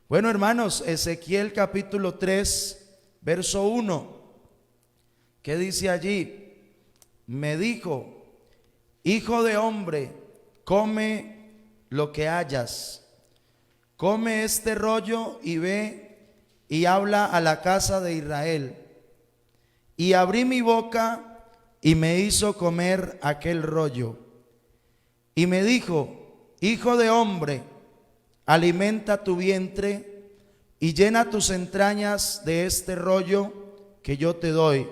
Bueno, hermanos, Ezequiel capítulo 3, verso 1. ¿Qué dice allí? Me dijo: hijo de hombre, come lo que hayas. Come este rollo y ve y habla a la casa de Israel. Y abrí mi boca y me hizo comer aquel rollo. Y me dijo: hijo de hombre, alimenta tu vientre y llena tus entrañas de este rollo que yo te doy.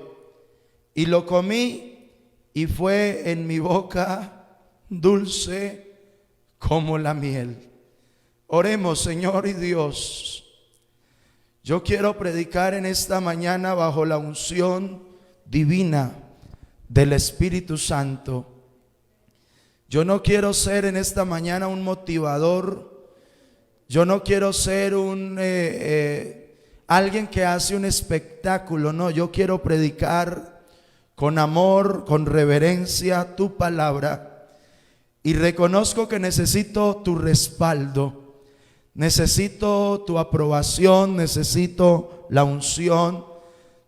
Y lo comí y fue en mi boca dulce como la miel. Oremos, Señor y Dios. Yo quiero predicar en esta mañana bajo la unción divina del Espíritu Santo. Yo no quiero ser en esta mañana un motivador. Yo no quiero ser alguien que hace un espectáculo. No, yo quiero predicar con amor, con reverencia tu palabra. Y reconozco que necesito tu respaldo. Necesito tu aprobación, necesito la unción.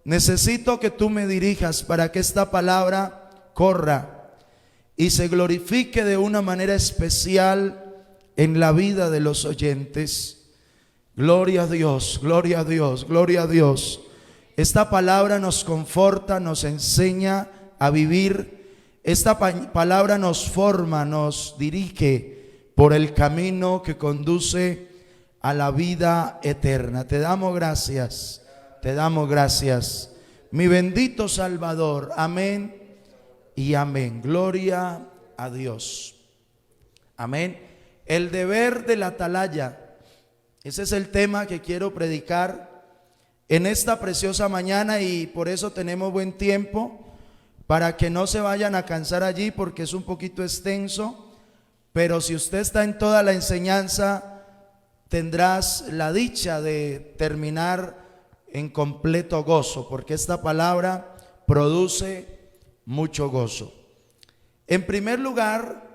Necesito que tú me dirijas para que esta palabra corra y se glorifique de una manera especial en la vida de los oyentes. Gloria a Dios, gloria a Dios, gloria a Dios. Esta palabra nos conforta, nos enseña a vivir. Esta palabra nos forma, nos dirige por el camino que conduce a la vida eterna. Te damos gracias, te damos gracias, mi bendito Salvador. Amén y amén. Gloria a Dios. Amén. El deber de la atalaya. Ese es el tema que quiero predicar en esta preciosa mañana, y por eso tenemos buen tiempo para que no se vayan a cansar allí, porque es un poquito extenso. Pero si usted está en toda la enseñanza, tendrás la dicha de terminar en completo gozo, porque esta palabra produce mucho gozo. En primer lugar,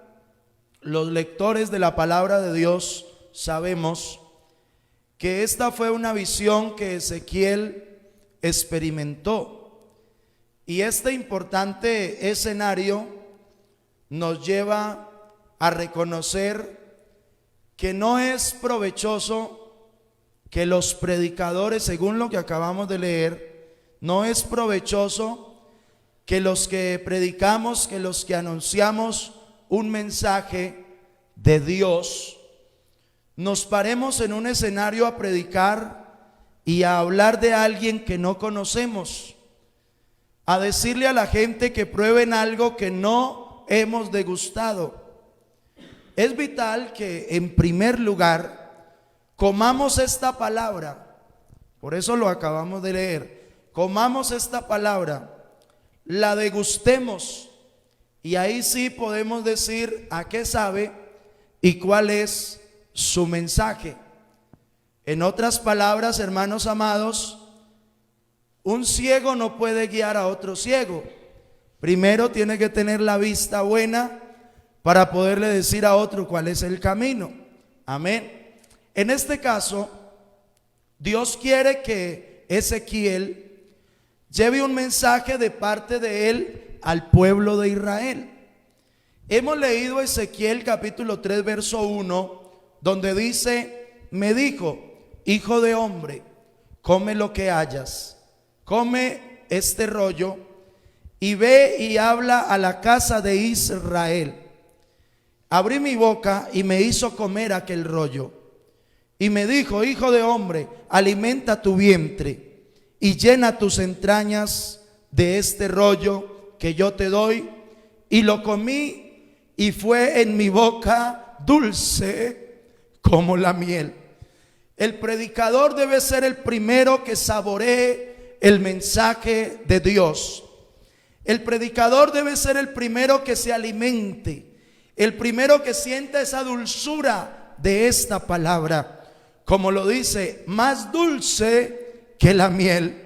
los lectores de la palabra de Dios sabemos que esta fue una visión que Ezequiel experimentó, y este importante escenario nos lleva a reconocer que no es provechoso que los predicadores, según lo que acabamos de leer, no es provechoso que los que predicamos, que los que anunciamos un mensaje de Dios, nos paremos en un escenario a predicar y a hablar de alguien que no conocemos, a decirle a la gente que prueben algo que no hemos degustado. Es vital que en primer lugar comamos esta palabra. Por eso lo acabamos de leer. Comamos esta palabra, la degustemos, y ahí sí podemos decir a qué sabe y cuál es su mensaje. En otras palabras, hermanos amados, un ciego no puede guiar a otro ciego. Primero tiene que tener la vista buena para poderle decir a otro cuál es el camino. Amén. En este caso, Dios quiere que Ezequiel lleve un mensaje de parte de él al pueblo de Israel. Hemos leído Ezequiel capítulo 3 verso 1, donde dice: me dijo: hijo de hombre, come lo que hayas, come este rollo y ve y habla a la casa de Israel. Abrí mi boca y me hizo comer aquel rollo. Y me dijo: hijo de hombre, alimenta tu vientre y llena tus entrañas de este rollo que yo te doy. Y lo comí y fue en mi boca dulce como la miel. El predicador debe ser el primero que saboree el mensaje de Dios. El predicador debe ser el primero que se alimente, el primero que sienta esa dulzura de esta palabra. Como lo dice, más dulce que la miel.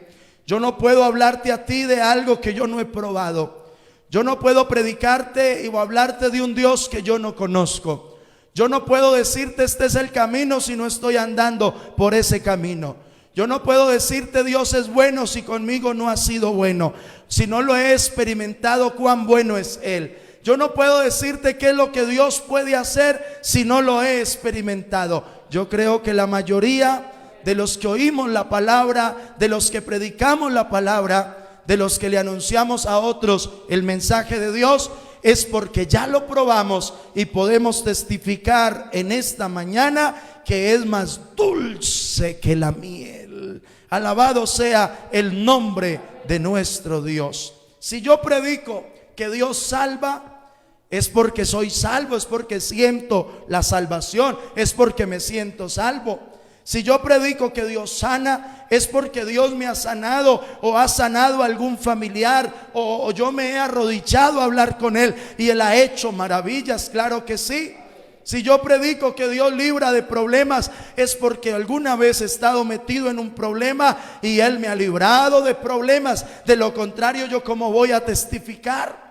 Yo no puedo hablarte a ti de algo que yo no he probado. Yo no puedo predicarte o hablarte de un Dios que yo no conozco. Yo no puedo decirte este es el camino si no estoy andando por ese camino. Yo no puedo decirte Dios es bueno si conmigo no ha sido bueno, si no lo he experimentado cuán bueno es Él. Yo no puedo decirte qué es lo que Dios puede hacer si no lo he experimentado. Yo creo que la mayoría de los que oímos la palabra, de los que predicamos la palabra, de los que le anunciamos a otros el mensaje de Dios, es porque ya lo probamos y podemos testificar en esta mañana que es más dulce que la miel. Alabado sea el nombre de nuestro Dios. Si yo predico que Dios salva, es porque soy salvo, es porque siento la salvación, es porque me siento salvo. Si yo predico que Dios sana, es porque Dios me ha sanado o ha sanado a algún familiar o yo me he arrodillado a hablar con Él y Él ha hecho maravillas, claro que sí. Si yo predico que Dios libra de problemas, es porque alguna vez he estado metido en un problema y Él me ha librado de problemas. De lo contrario, ¿yo cómo voy a testificar?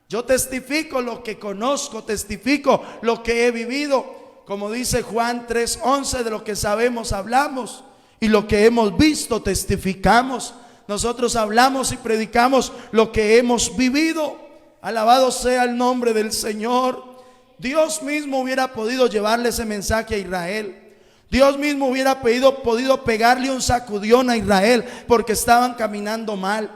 Yo testifico lo que conozco, testifico lo que he vivido. Como dice Juan 3:11, de lo que sabemos hablamos y lo que hemos visto testificamos. Nosotros hablamos y predicamos lo que hemos vivido. Alabado sea el nombre del Señor. Dios mismo hubiera podido llevarle ese mensaje a Israel. Dios mismo hubiera podido pegarle un sacudión a Israel porque estaban caminando mal.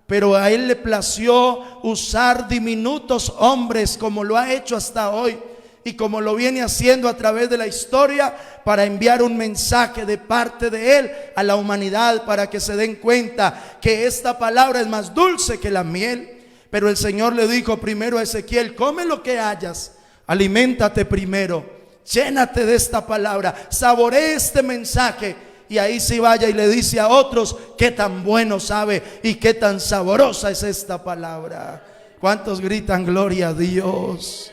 Pero a Él le plació usar diminutos hombres como lo ha hecho hasta hoy. Y como lo viene haciendo a través de la historia, para enviar un mensaje de parte de Él a la humanidad, para que se den cuenta que esta palabra es más dulce que la miel. Pero el Señor le dijo primero a Ezequiel: come lo que hayas, aliméntate primero, llénate de esta palabra, saboree este mensaje. Y ahí sí vaya y le dice a otros qué tan bueno sabe y qué tan saborosa es esta palabra. ¿Cuántos gritan gloria a Dios?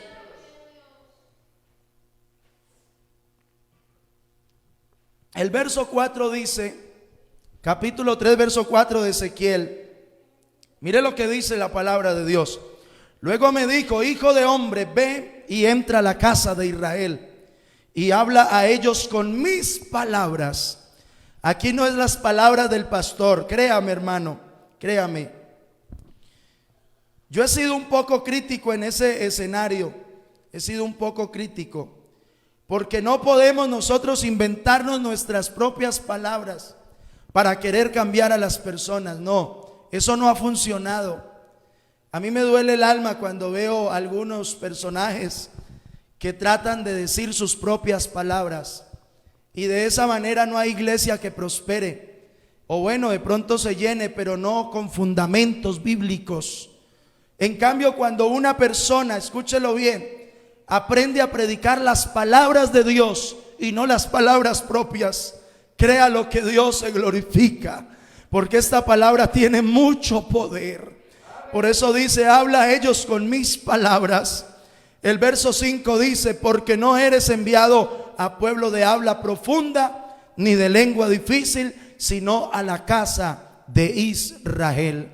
El verso 4 dice, capítulo 3, verso 4 de Ezequiel. Mire lo que dice la palabra de Dios. Luego me dijo: hijo de hombre, ve y entra a la casa de Israel y habla a ellos con mis palabras. Aquí no es las palabras del pastor, créame hermano, créame. Yo he sido un poco crítico en ese escenario, he sido un poco crítico. Porque no podemos nosotros inventarnos nuestras propias palabras para querer cambiar a las personas. No, eso no ha funcionado. A mí me duele el alma cuando veo algunos personajes que tratan de decir sus propias palabras. Y de esa manera no hay iglesia que prospere. O bueno, de pronto se llene, pero no con fundamentos bíblicos. En cambio, cuando una persona, escúchelo bien, aprende a predicar las palabras de Dios y no las palabras propias, créalo que Dios se glorifica, porque esta palabra tiene mucho poder. Por eso dice: habla a ellos con mis palabras. El verso 5 dice: porque no eres enviado a pueblo de habla profunda ni de lengua difícil, sino a la casa de Israel.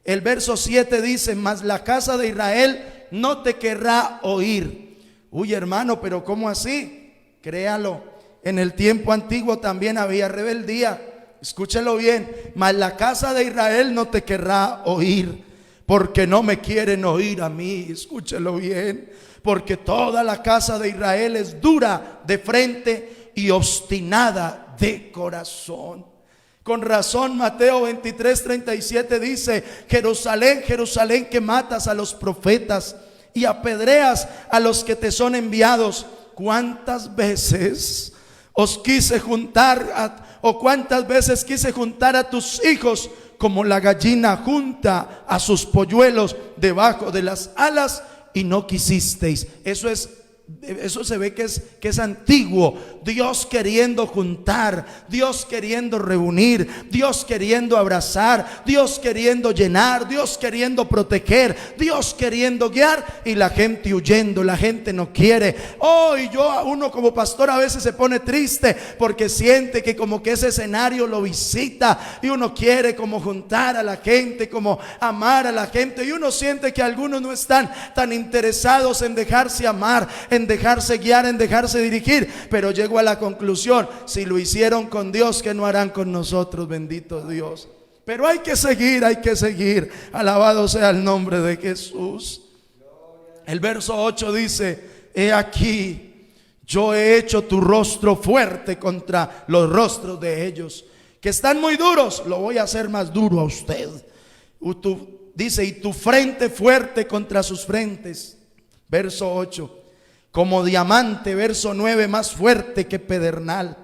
El verso 7 dice: mas la casa de Israel no te querrá oír. Uy, hermano, pero ¿cómo así? Créalo, en el tiempo antiguo también había rebeldía. Escúchelo bien: mas la casa de Israel no te querrá oír, porque no me quieren oír a mí. Escúchelo bien: porque toda la casa de Israel es dura de frente y obstinada de corazón. Con razón Mateo 23:37 dice: Jerusalén, Jerusalén, que matas a los profetas y apedreas a los que te son enviados. ¿Cuántas veces os quise juntar o cuántas veces quise juntar a tus hijos como la gallina junta a sus polluelos debajo de las alas y no quisisteis? Eso se ve que es antiguo. Dios queriendo juntar, Dios queriendo reunir, Dios queriendo abrazar, Dios queriendo llenar, Dios queriendo proteger, Dios queriendo guiar, y la gente huyendo, la gente no quiere. Y uno como pastor a veces se pone triste porque siente que como que ese escenario lo visita y uno quiere como juntar a la gente, como amar a la gente, y uno siente que algunos no están tan interesados en dejarse amar, en dejarse guiar, en dejarse dirigir, pero llego a la conclusión, si lo hicieron con Dios, ¿qué no harán con nosotros? Bendito Dios. Pero hay que seguir, alabado sea el nombre de Jesús. El verso 8 dice: he aquí, yo he hecho tu rostro fuerte contra los rostros de ellos, que están muy duros, lo voy a hacer más duro a usted. Dice: y tu frente fuerte contra sus frentes. Verso 8, como diamante. Verso 9, más fuerte que pedernal.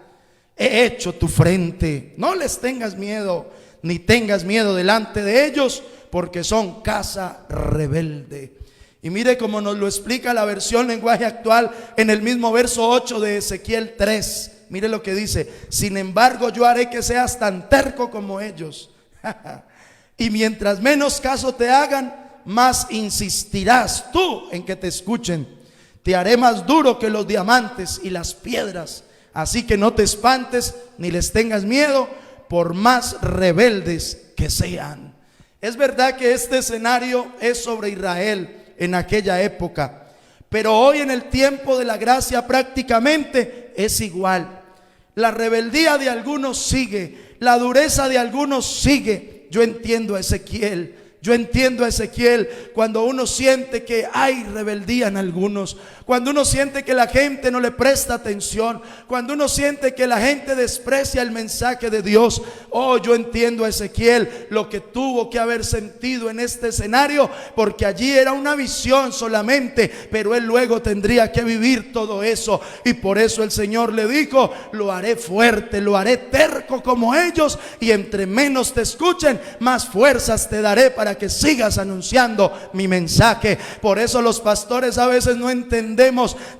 He hecho tu frente. No les tengas miedo, ni tengas miedo delante de ellos, porque son casa rebelde. Y mire cómo nos lo explica la versión lenguaje actual en el mismo verso 8 de Ezequiel 3. Mire lo que dice: sin embargo, yo haré que seas tan terco como ellos. Y mientras menos caso te hagan, más insistirás tú en que te escuchen. Te haré más duro que los diamantes y las piedras. Así que no te espantes ni les tengas miedo, por más rebeldes que sean. Es verdad que este escenario es sobre Israel en aquella época, pero hoy, en el tiempo de la gracia, prácticamente es igual. La rebeldía de algunos sigue, la dureza de algunos sigue. Yo entiendo a Ezequiel cuando uno siente que hay rebeldía en algunos, cuando uno siente que la gente no le presta atención, cuando uno siente que la gente desprecia el mensaje de Dios. Oh, yo entiendo a Ezequiel lo que tuvo que haber sentido en este escenario, porque allí era una visión solamente, pero él luego tendría que vivir todo eso. Y por eso el Señor le dijo: lo haré fuerte, lo haré terco como ellos, y entre menos te escuchen, más fuerzas te daré para que sigas anunciando mi mensaje. Por eso los pastores a veces no entendemos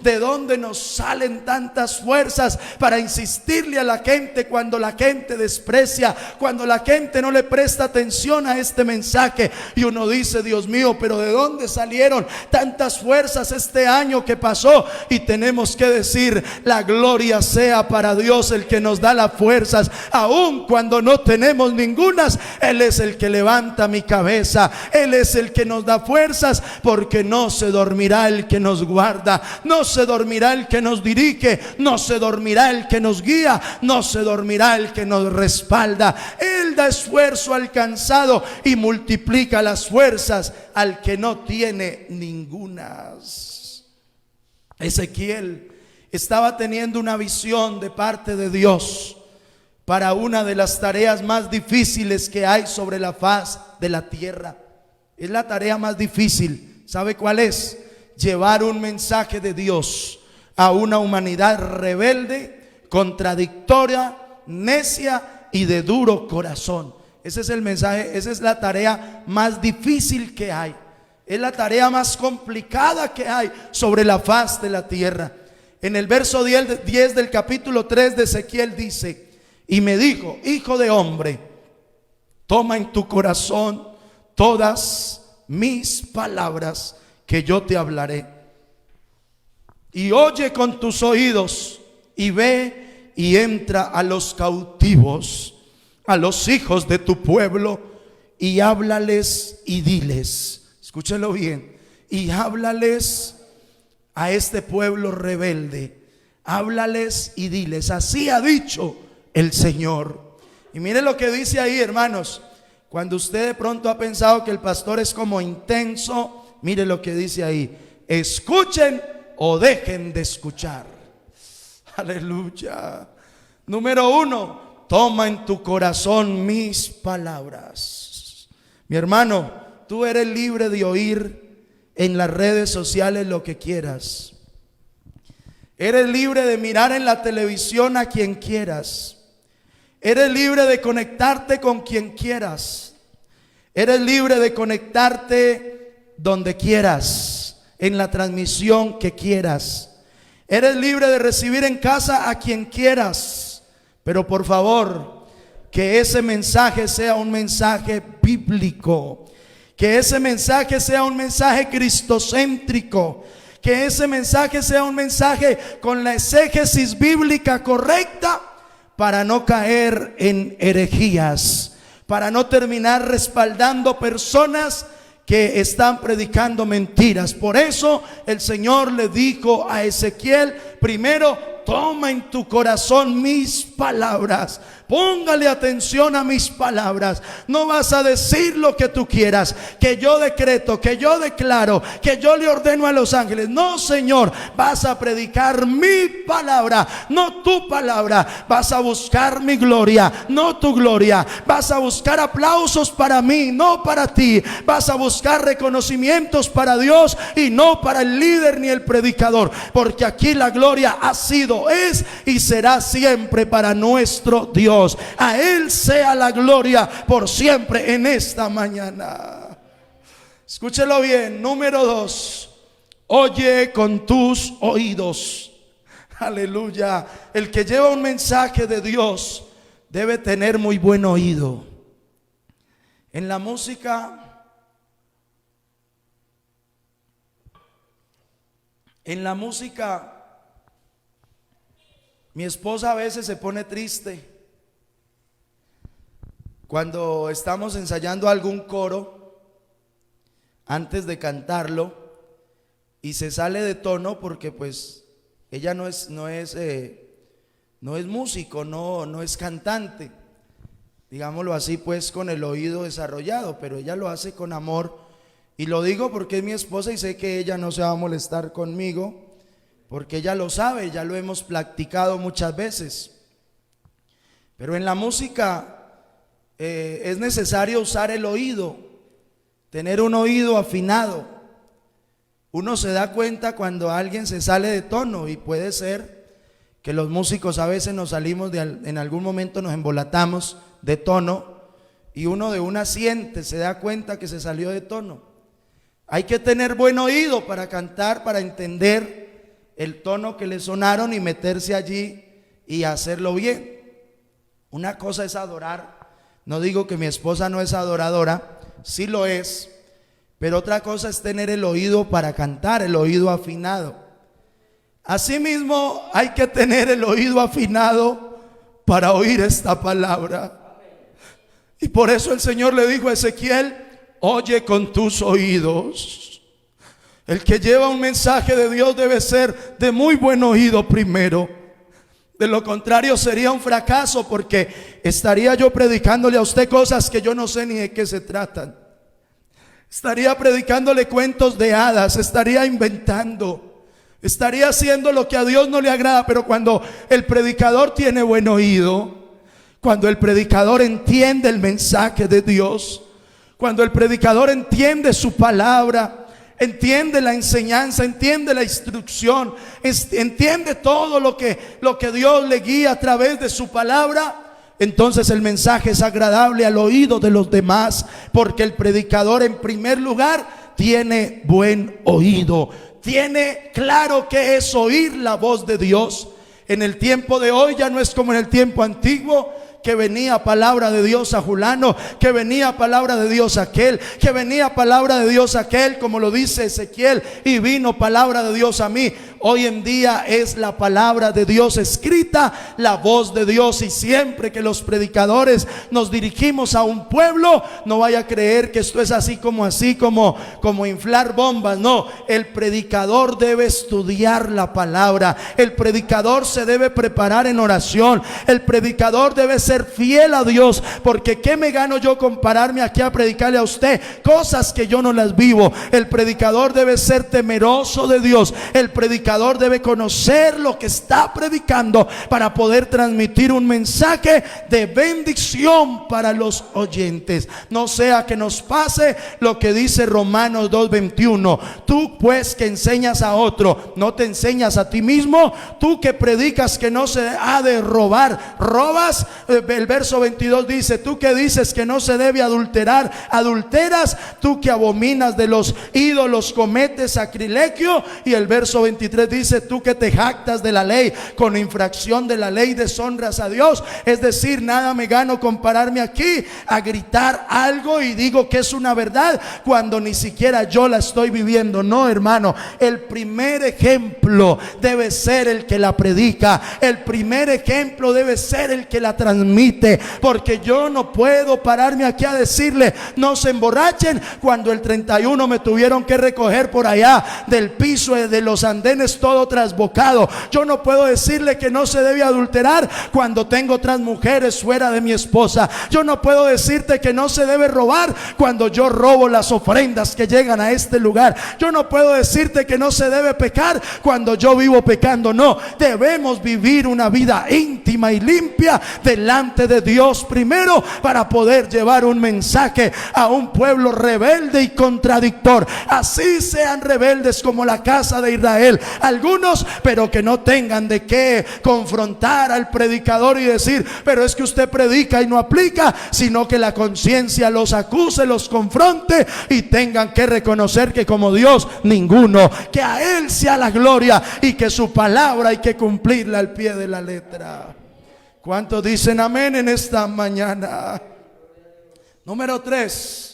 de dónde nos salen tantas fuerzas para insistirle a la gente cuando la gente desprecia, cuando la gente no le presta atención a este mensaje. Y uno dice: Dios mío, pero ¿de dónde salieron tantas fuerzas este año que pasó? Y tenemos que decir: la gloria sea para Dios, el que nos da las fuerzas, aun cuando no tenemos ningunas. Él es el que levanta mi cabeza, Él es el que nos da fuerzas, porque no se dormirá el que nos guarda, no se dormirá el que nos dirige, no se dormirá el que nos guía, no se dormirá el que nos respalda. Él da esfuerzo al cansado y multiplica las fuerzas al que no tiene ningunas. Ezequiel estaba teniendo una visión de parte de Dios para una de las tareas más difíciles que hay sobre la faz de la tierra. Es la tarea más difícil. ¿Sabe cuál es? Llevar un mensaje de Dios a una humanidad rebelde, contradictoria, necia y de duro corazón. Ese es el mensaje, esa es la tarea más difícil que hay. Es la tarea más complicada que hay sobre la faz de la tierra. En el verso 10 del capítulo 3 de Ezequiel dice: y me dijo: hijo de hombre, toma en tu corazón todas mis palabras que yo te hablaré, y oye con tus oídos, y ve y entra a los cautivos, a los hijos de tu pueblo, y háblales y diles. Escúchelo bien. Y háblales a este pueblo rebelde, háblales y diles: así ha dicho el Señor. Y mire lo que dice ahí, hermanos. Cuando usted de pronto ha pensado que el pastor es como intenso, mire lo que dice ahí: escuchen o dejen de escuchar. Aleluya. Número 1, toma en tu corazón mis palabras. Mi hermano, tú eres libre de oír en las redes sociales lo que quieras. Eres libre de mirar en la televisión a quien quieras. Eres libre de conectarte con quien quieras. Eres libre de conectarte donde quieras, en la transmisión que quieras. Eres libre de recibir en casa a quien quieras. Pero por favor, que ese mensaje sea un mensaje bíblico. Que ese mensaje sea un mensaje cristocéntrico. Que ese mensaje sea un mensaje con la exégesis bíblica correcta, para no caer en herejías, para no terminar respaldando personas que están predicando mentiras. Por eso el Señor le dijo a Ezequiel: primero, toma en tu corazón mis palabras. Póngale atención a mis palabras. No vas a decir lo que tú quieras, que yo decreto, que yo declaro, que yo le ordeno a los ángeles. No, Señor, vas a predicar mi palabra, no tu palabra. Vas a buscar mi gloria, no tu gloria. Vas a buscar aplausos para mí, no para ti. Vas a buscar reconocimientos para Dios y no para el líder ni el predicador. Porque aquí la gloria ha sido, es y será siempre para nuestro Dios. A Él sea la gloria por siempre en esta mañana. Escúchelo bien. Número 2, oye con tus oídos. Aleluya. El que lleva un mensaje de Dios debe tener muy buen oído. En la música, mi esposa a veces se pone triste cuando estamos ensayando algún coro antes de cantarlo y se sale de tono, porque pues ella no es músico, no es cantante, digámoslo así, pues con el oído desarrollado, pero ella lo hace con amor. Y lo digo porque es mi esposa y sé que ella no se va a molestar conmigo, porque ella lo sabe, ya lo hemos practicado muchas veces. Pero en la música es necesario usar el oído, tener un oído afinado. Uno se da cuenta cuando alguien se sale de tono, y puede ser que los músicos a veces nos salimos en algún momento nos embolatamos de tono, y uno de una siente, se da cuenta que se salió de tono. Hay que tener buen oído para cantar, para entender el tono que le sonaron y meterse allí y hacerlo bien. Una cosa es adorar. No digo que mi esposa no es adoradora, sí lo es, pero otra cosa es tener el oído para cantar, el oído afinado. Asimismo, hay que tener el oído afinado para oír esta palabra. Y por eso el Señor le dijo a Ezequiel: oye con tus oídos. El que lleva un mensaje de Dios debe ser de muy buen oído primero. De lo contrario sería un fracaso, porque estaría yo predicándole a usted cosas que yo no sé ni de qué se tratan. Estaría predicándole cuentos de hadas, estaría inventando, estaría haciendo lo que a Dios no le agrada. Pero cuando el predicador tiene buen oído, cuando el predicador entiende el mensaje de Dios, cuando el predicador entiende su palabra, entiende la enseñanza, entiende la instrucción, entiende todo lo que Dios le guía a través de su palabra, entonces el mensaje es agradable al oído de los demás, porque el predicador en primer lugar tiene buen oído, tiene claro qué es oír la voz de Dios. En el tiempo de hoy ya no es como en el tiempo antiguo, que venía palabra de Dios a fulano, que venía palabra de Dios a aquel, que venía palabra de Dios a aquel, como lo dice Ezequiel, y vino palabra de Dios a mí. Hoy en día es la palabra de Dios escrita, la voz de Dios. Y siempre que los predicadores nos dirigimos a un pueblo, no vaya a creer que esto es así como inflar bombas. No, el predicador debe estudiar la palabra, el predicador se debe preparar en oración, el predicador debe ser fiel a Dios, porque ¿qué me gano yo compararme aquí a predicarle a usted cosas que yo no las vivo? El predicador debe ser temeroso de Dios, el predicador debe conocer lo que está predicando para poder transmitir un mensaje de bendición para los oyentes. No sea que nos pase lo que dice Romanos 2:21. Tú pues que enseñas a otro, ¿no te enseñas a ti mismo? Tú que predicas que no se ha de robar, ¿robas? El verso 22 dice: tú que dices que no se debe adulterar, ¿adulteras? Tú que abominas de los ídolos, ¿cometes sacrilegio? Y el verso 23 les dice: tú que te jactas de la ley, con infracción de la ley deshonras a Dios. Es decir, nada me gano con pararme aquí a gritar algo y digo que es una verdad cuando ni siquiera yo la estoy viviendo. No, hermano, el primer ejemplo debe ser el que la predica, el primer ejemplo debe ser el que la transmite, porque yo no puedo pararme aquí a decirle: no se emborrachen, cuando el 31 me tuvieron que recoger por allá del piso de los andenes todo trasbocado. Yo no puedo decirle que no se debe adulterar cuando tengo otras mujeres fuera de mi esposa. Yo no puedo decirte que no se debe robar cuando yo robo las ofrendas que llegan a este lugar. Yo no puedo decirte que no se debe pecar cuando yo vivo pecando. No, debemos vivir una vida íntima y limpia delante de Dios primero, para poder llevar un mensaje a un pueblo rebelde y contradictor. Así sean rebeldes como la casa de Israel algunos, pero que no tengan de qué confrontar al predicador y decir: pero es que usted predica y no aplica, sino que la conciencia los acuse, los confronte y tengan que reconocer que como Dios ninguno, que a Él sea la gloria y que su palabra hay que cumplirla al pie de la letra. ¿Cuántos dicen amén en esta mañana? Número 3.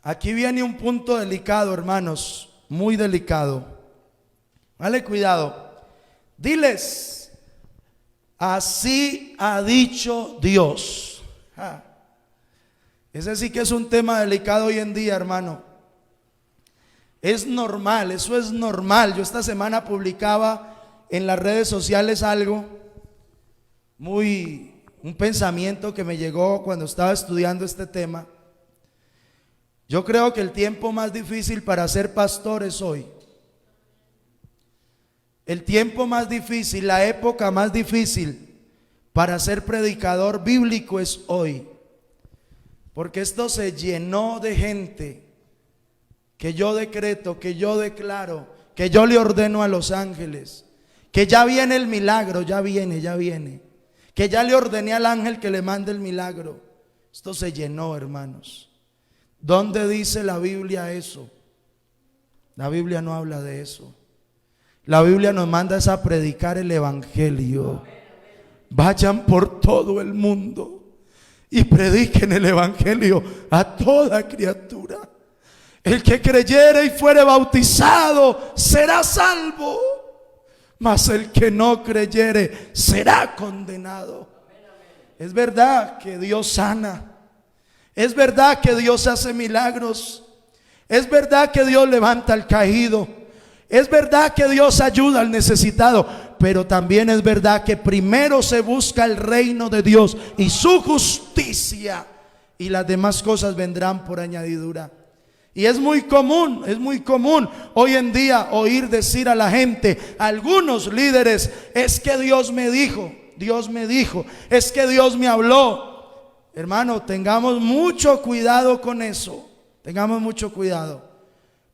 Aquí viene un punto delicado, hermanos, muy delicado. Dale cuidado. Diles: así ha dicho Dios. Ese sí que es un tema delicado hoy en día, hermano. Es normal, eso es normal. Yo esta semana publicaba en las redes sociales algo un pensamiento que me llegó cuando estaba estudiando este tema. Yo creo que el tiempo más difícil para ser pastor es hoy. El tiempo más difícil, la época más difícil para ser predicador bíblico es hoy. Porque esto se llenó de gente que yo decreto, que yo declaro, que yo le ordeno a los ángeles, que ya viene el milagro, ya viene, que ya le ordené al ángel que le mande el milagro. Esto se llenó, hermanos. ¿Dónde dice la Biblia eso? La Biblia no habla de eso. La Biblia nos manda es a predicar el evangelio. Vayan por todo el mundo y prediquen el evangelio a toda criatura. El que creyere y fuere bautizado será salvo, mas el que no creyere será condenado. Es verdad que Dios sana, es verdad que Dios hace milagros, es verdad que Dios levanta al caído, es verdad que Dios ayuda al necesitado, pero también es verdad que primero se busca el reino de Dios y su justicia, y las demás cosas vendrán por añadidura. Y es muy común hoy en día oír decir a la gente, a algunos líderes: es que Dios me dijo, es que Dios me habló. Hermano, tengamos mucho cuidado con eso, tengamos mucho cuidado,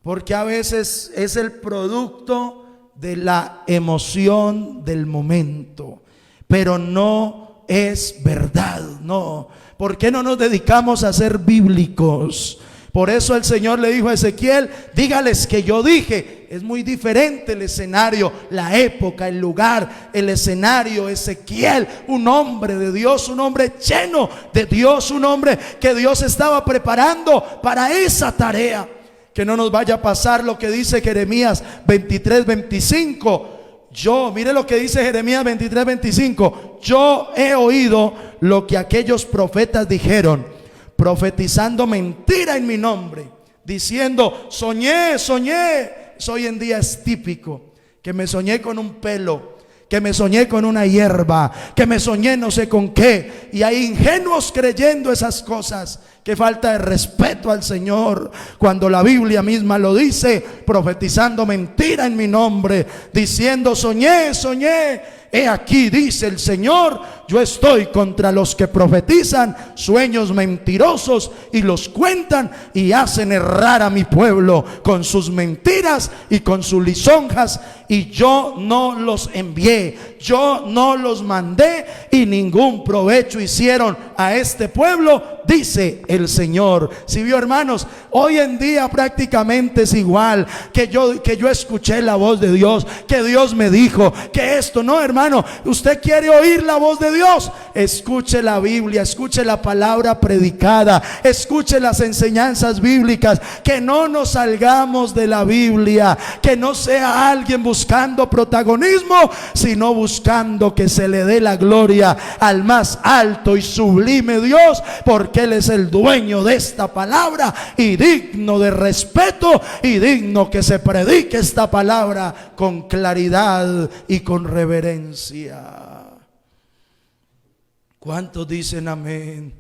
porque a veces es el producto de la emoción del momento, pero no es verdad. No, ¿por qué no nos dedicamos a ser bíblicos? Por eso el Señor le dijo a Ezequiel: dígales que yo dije. Es muy diferente el escenario, la época, el lugar, el escenario. Ezequiel, un hombre de Dios, un hombre lleno de Dios, un hombre que Dios estaba preparando para esa tarea. Que no nos vaya a pasar lo que dice Jeremías 23:25. Mire lo que dice Jeremías 23:25. Yo he oído lo que aquellos profetas dijeron, profetizando mentira en mi nombre, diciendo: soñé. Hoy en día es típico que me soñé con un pelo, que me soñé con una hierba, que me soñé no sé con qué, y hay ingenuos creyendo esas cosas. Qué falta de respeto al Señor, cuando la Biblia misma lo dice, profetizando mentira en mi nombre, diciendo: soñé. He aquí, dice el Señor, yo estoy contra los que profetizan sueños mentirosos y los cuentan y hacen errar a mi pueblo con sus mentiras y con sus lisonjas. Y yo no los envié, yo no los mandé, y ningún provecho hicieron a este pueblo, dice el el Señor. Si vio, hermanos, hoy en día prácticamente es igual, que yo escuché la voz de Dios, que Dios me dijo que esto. No, hermano, usted quiere oír la voz de Dios, escuche la Biblia, escuche la palabra predicada, escuche las enseñanzas bíblicas, que no nos salgamos de la Biblia, que no sea alguien buscando protagonismo, sino buscando que se le dé la gloria al más alto y sublime Dios, porque Él es el dueño de esta palabra y digno de respeto, y digno que se predique esta palabra con claridad y con reverencia. ¿Cuántos dicen amén?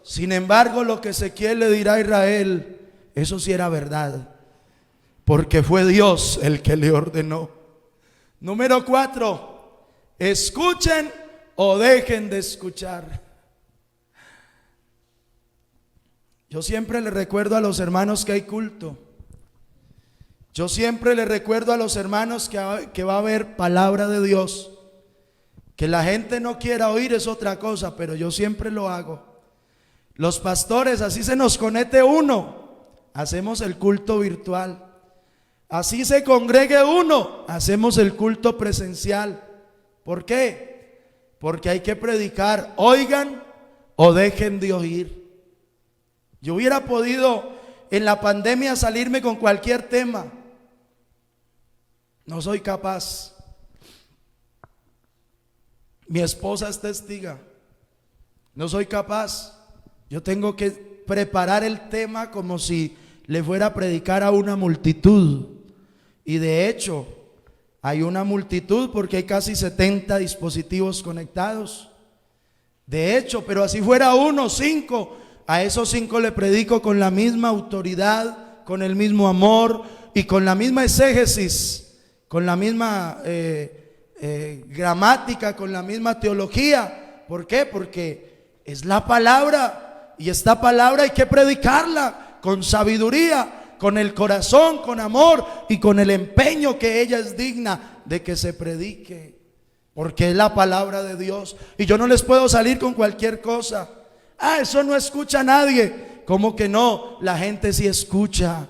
Sin embargo, lo que Ezequiel le dirá a Israel, eso sí era verdad, porque fue Dios el que le ordenó. Número 4, escuchen o dejen de escuchar. Yo siempre le recuerdo a los hermanos que hay culto. Yo siempre le recuerdo a los hermanos que va a haber palabra de Dios. Que la gente no quiera oír es otra cosa, pero yo siempre lo hago. Los pastores, así se nos conecte uno, hacemos el culto virtual. Así se congregue uno, hacemos el culto presencial. ¿Por qué? Porque hay que predicar, oigan o dejen de oír. Yo hubiera podido en la pandemia salirme con cualquier tema. No soy capaz. Mi esposa es testiga. No soy capaz. Yo tengo que preparar el tema como si le fuera a predicar a una multitud. Y de hecho, hay una multitud porque hay casi 70 dispositivos conectados. De hecho, pero así fuera 1, 5, a esos 5 le predico con la misma autoridad, con el mismo amor y con la misma exégesis, con la misma gramática, con la misma teología. ¿Por qué? Porque es la palabra, y esta palabra hay que predicarla con sabiduría, con el corazón, con amor y con el empeño que ella es digna de que se predique, porque es la palabra de Dios. Y yo no les puedo salir con cualquier cosa. Eso no escucha nadie. ¿Cómo que no? La gente sí escucha.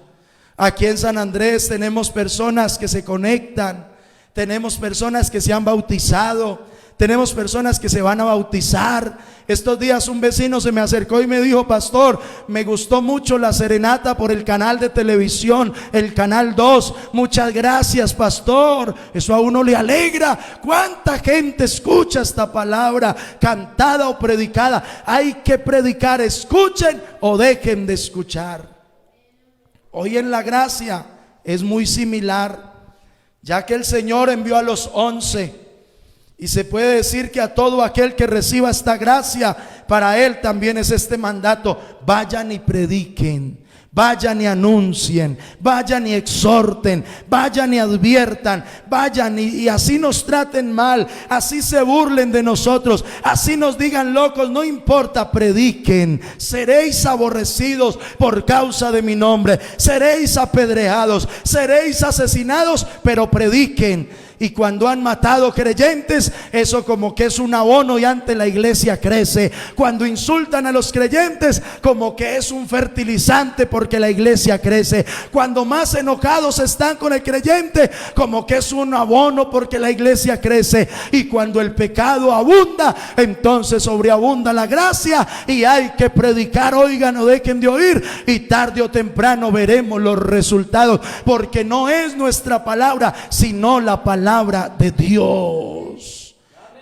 Aquí en San Andrés tenemos personas que se conectan, tenemos personas que se han bautizado, tenemos personas que se van a bautizar. Estos días un vecino se me acercó y me dijo: pastor, me gustó mucho la serenata por el canal de televisión, el canal 2. Muchas gracias, pastor. Eso a uno le alegra. ¿Cuánta gente escucha esta palabra, cantada o predicada? Hay que predicar, escuchen o dejen de escuchar. Hoy en la gracia es muy similar, ya que el Señor envió a los 11. Y se puede decir que a todo aquel que reciba esta gracia, para él también es este mandato: vayan y prediquen, vayan y anuncien, vayan y exhorten, vayan y adviertan, vayan y así nos traten mal, así se burlen de nosotros, así nos digan locos, no importa, prediquen. Seréis aborrecidos por causa de mi nombre, seréis apedreados, seréis asesinados, pero prediquen. Y cuando han matado creyentes, eso como que es un abono y ante la iglesia crece. Cuando insultan a los creyentes, como que es un fertilizante porque la iglesia crece. Cuando más enojados están con el creyente, como que es un abono porque la iglesia crece. Y cuando el pecado abunda, entonces sobreabunda la gracia y hay que predicar, oigan o dejen de oír, y tarde o temprano veremos los resultados, porque no es nuestra palabra, sino la palabra de Dios.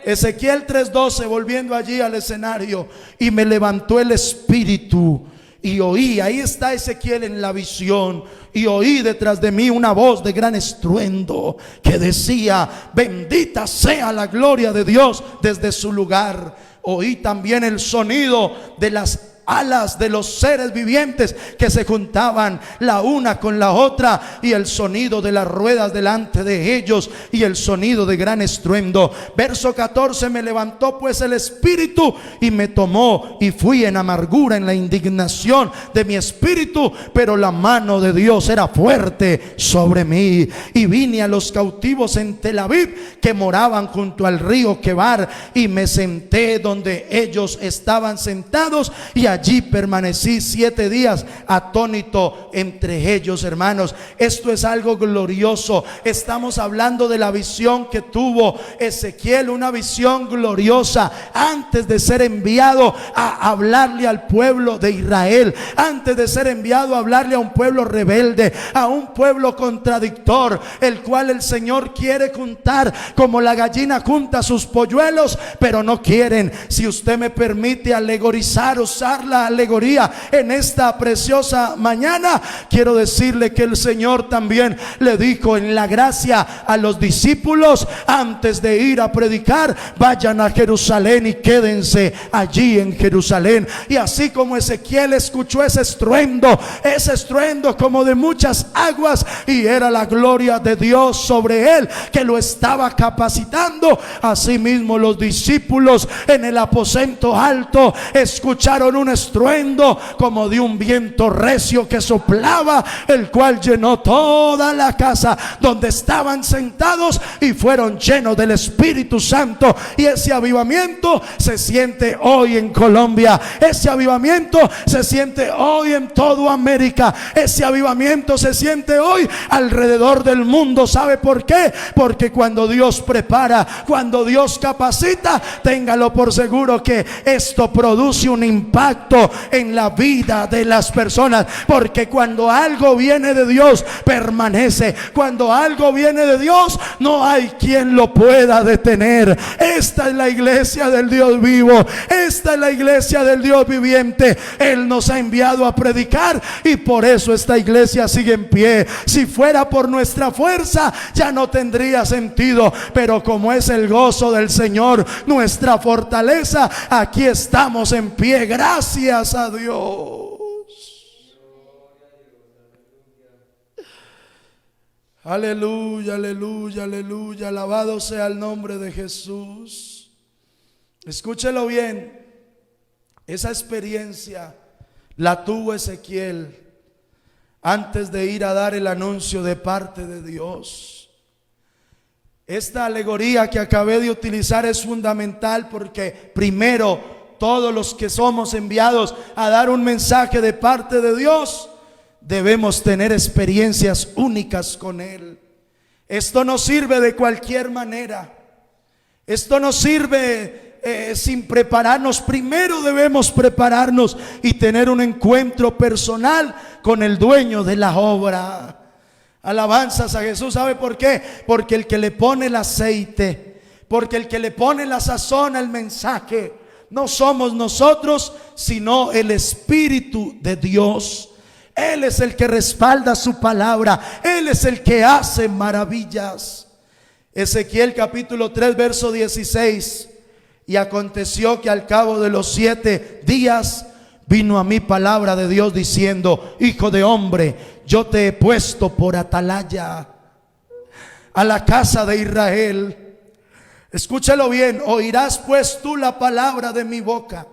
Ezequiel 3:12, volviendo allí al escenario: y me levantó el espíritu y oí, ahí está Ezequiel en la visión, y oí detrás de mí una voz de gran estruendo que decía: bendita sea la gloria de Dios desde su lugar. Oí también el sonido de las alas de los seres vivientes que se juntaban la una con la otra, y el sonido de las ruedas delante de ellos, y el sonido de gran estruendo. Verso 14: me levantó pues el espíritu y me tomó, y fui en amargura, en la indignación de mi espíritu, pero la mano de Dios era fuerte sobre mí. Y vine a los cautivos en Tel Aviv, que moraban junto al río Quebar, y me senté donde ellos estaban sentados, y allí permanecí 7 días atónito entre ellos. Hermanos, esto es algo glorioso. Estamos hablando de la visión que tuvo Ezequiel, una visión gloriosa antes de ser enviado a hablarle al pueblo de Israel, antes de ser enviado a hablarle a un pueblo rebelde, a un pueblo contradictor, el cual el Señor quiere juntar como la gallina junta sus polluelos, pero no quieren. Si usted me permite alegorizar, usar la alegoría en esta preciosa mañana, quiero decirle que el Señor también le dijo en la gracia a los discípulos, antes de ir a predicar, vayan a Jerusalén y quédense allí en Jerusalén. Y así como Ezequiel escuchó ese estruendo como de muchas aguas, y era la gloria de Dios sobre él que lo estaba capacitando, asimismo los discípulos en el aposento alto escucharon un estruendo como de un viento recio que soplaba, el cual llenó toda la casa donde estaban sentados, y fueron llenos del Espíritu Santo. Y ese avivamiento se siente hoy en Colombia, ese avivamiento se siente hoy en toda América, ese avivamiento se siente hoy alrededor del mundo. ¿Sabe por qué? Porque cuando Dios prepara, cuando Dios capacita, téngalo por seguro que esto produce un impacto en la vida de las personas, porque cuando algo viene de Dios permanece. Cuando algo viene de Dios, no hay quien lo pueda detener. Esta es la iglesia del Dios vivo, esta es la iglesia del Dios viviente. Él nos ha enviado a predicar, y por eso esta iglesia sigue en pie. Si fuera por nuestra fuerza, ya no tendría sentido, pero como es el gozo del Señor nuestra fortaleza, aquí estamos en pie, gracias a Dios. Aleluya, aleluya, aleluya, alabado sea el nombre de Jesús. Escúchelo bien, esa experiencia la tuvo Ezequiel antes de ir a dar el anuncio de parte de Dios. Esta alegoría que acabé de utilizar es fundamental, porque primero, todos los que somos enviados a dar un mensaje de parte de Dios, debemos tener experiencias únicas con Él. Esto no sirve de cualquier manera. Esto no sirve sin prepararnos. Primero debemos prepararnos y tener un encuentro personal con el dueño de la obra. Alabanzas a Jesús. ¿Sabe por qué? Porque el que le pone el aceite, porque el que le pone la sazón al mensaje, no somos nosotros, sino el Espíritu de Dios. Él es el que respalda su palabra, Él es el que hace maravillas. Ezequiel capítulo 3 verso 16: y aconteció que al cabo de los 7 días vino a mí palabra de Dios diciendo: hijo de hombre, yo te he puesto por atalaya a la casa de Israel. Escúchalo bien: oirás pues tú la palabra de mi boca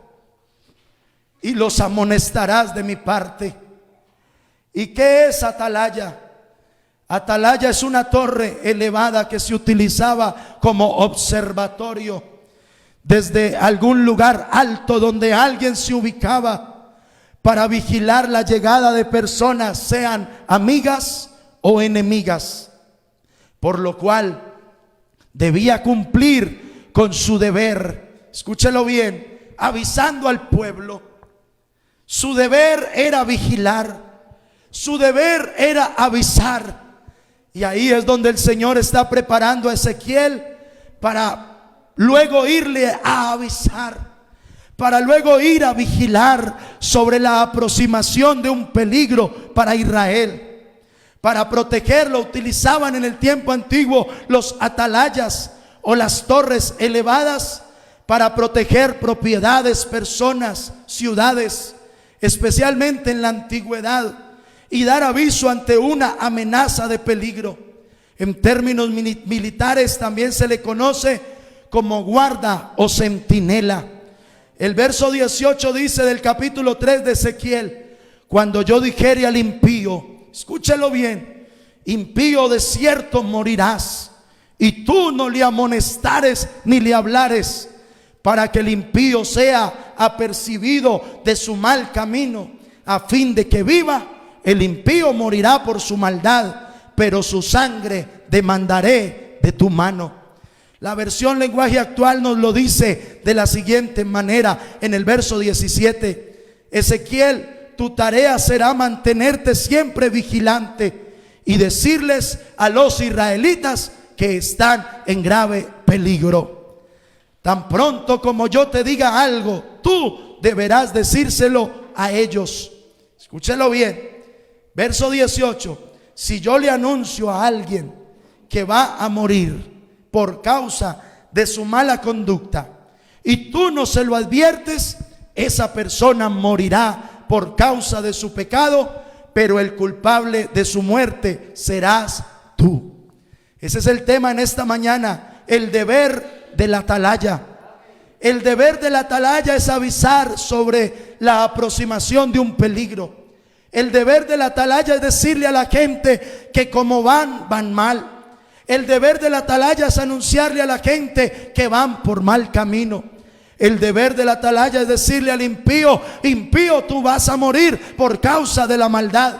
y los amonestarás de mi parte. ¿Y qué es atalaya? Atalaya es una torre elevada que se utilizaba como observatorio desde algún lugar alto donde alguien se ubicaba para vigilar la llegada de personas, sean amigas o enemigas, por lo cual debía cumplir con su deber. Escúchelo bien, avisando al pueblo. Su deber era vigilar, su deber era avisar. Y ahí es donde el Señor está preparando a Ezequiel para luego irle a avisar, para luego ir a vigilar sobre la aproximación de un peligro para Israel. Para protegerlo utilizaban en el tiempo antiguo los atalayas o las torres elevadas para proteger propiedades, personas, ciudades. especialmente en la antigüedad, y dar aviso ante una amenaza de peligro. En términos militares también se le conoce como guarda o centinela. El verso 18 dice del capítulo 3 de Ezequiel: cuando yo dijere al impío, escúchelo bien, impío de cierto morirás, y tú no le amonestares ni le hablares, para que el impío sea apercibido de su mal camino, a fin de que viva. El impío morirá por su maldad, pero su sangre demandaré de tu mano. La versión lenguaje actual nos lo dice de la siguiente manera en el verso 17: Ezequiel, tu tarea será mantenerte siempre vigilante y decirles a los israelitas que están en grave peligro. Tan pronto como yo te diga algo, tú deberás decírselo a ellos. Escúchelo bien. Verso 18: si yo le anuncio a alguien que va a morir por causa de su mala conducta y tú no se lo adviertes, esa persona morirá por causa de su pecado, pero el culpable de su muerte serás tú. Ese es el tema en esta mañana, el deber de la atalaya. El deber de la atalaya es avisar sobre la aproximación de un peligro. El deber de la atalaya es decirle a la gente que como van mal. El deber de la atalaya es anunciarle a la gente que van por mal camino. El deber de la atalaya es decirle al impío: impío, tú vas a morir por causa de la maldad,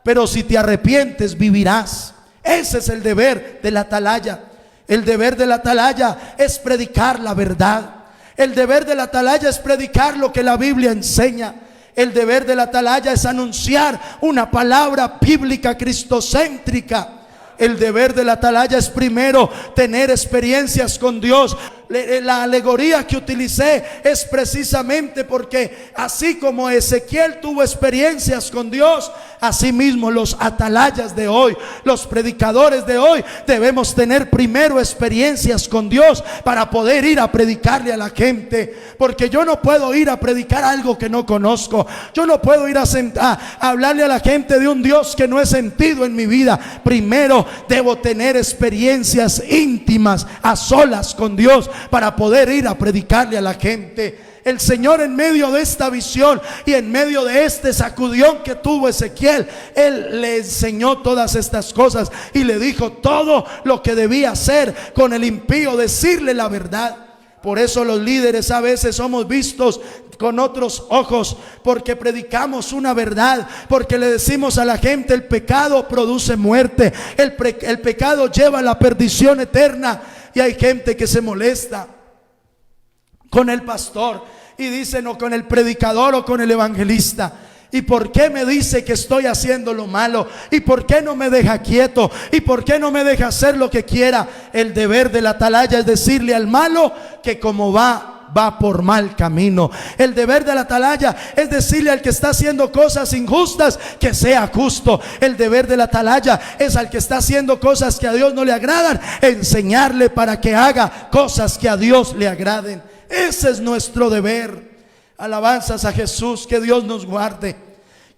pero si te arrepientes vivirás. Ese es el deber de la atalaya. El deber de la atalaya es predicar la verdad. El deber de la atalaya es predicar lo que la Biblia enseña. El deber de la atalaya es anunciar una palabra bíblica cristocéntrica. El deber de la atalaya es primero tener experiencias con Dios. La alegoría que utilicé es precisamente porque así como Ezequiel tuvo experiencias con Dios, así mismo los atalayas de hoy, los predicadores de hoy, debemos tener primero experiencias con Dios para poder ir a predicarle a la gente. Porque yo no puedo ir a predicar algo que no conozco. Yo no puedo ir a hablarle a la gente de un Dios que no he sentido en mi vida. Primero debo tener experiencias íntimas a solas con Dios para poder ir a predicarle a la gente. El Señor, en medio de esta visión y en medio de este sacudión que tuvo Ezequiel, Él le enseñó todas estas cosas y le dijo todo lo que debía hacer con el impío, decirle la verdad. Por eso los líderes a veces somos vistos con otros ojos, porque predicamos una verdad, porque le decimos a la gente: el pecado produce muerte, el pecado lleva a la perdición eterna. Y hay gente que se molesta con el pastor y dice: no, con el predicador o con el evangelista. ¿Y por qué me dice que estoy haciendo lo malo? ¿Y por qué no me deja quieto? ¿Y por qué no me deja hacer lo que quiera? El deber de la atalaya es decirle al malo que como va por mal camino. El deber de la atalaya es decirle al que está haciendo cosas injustas que sea justo. El deber de la atalaya es al que está haciendo cosas que a Dios no le agradan, enseñarle para que haga cosas que a Dios le agraden. Ese es nuestro deber. Alabanzas a Jesús. Que Dios nos guarde.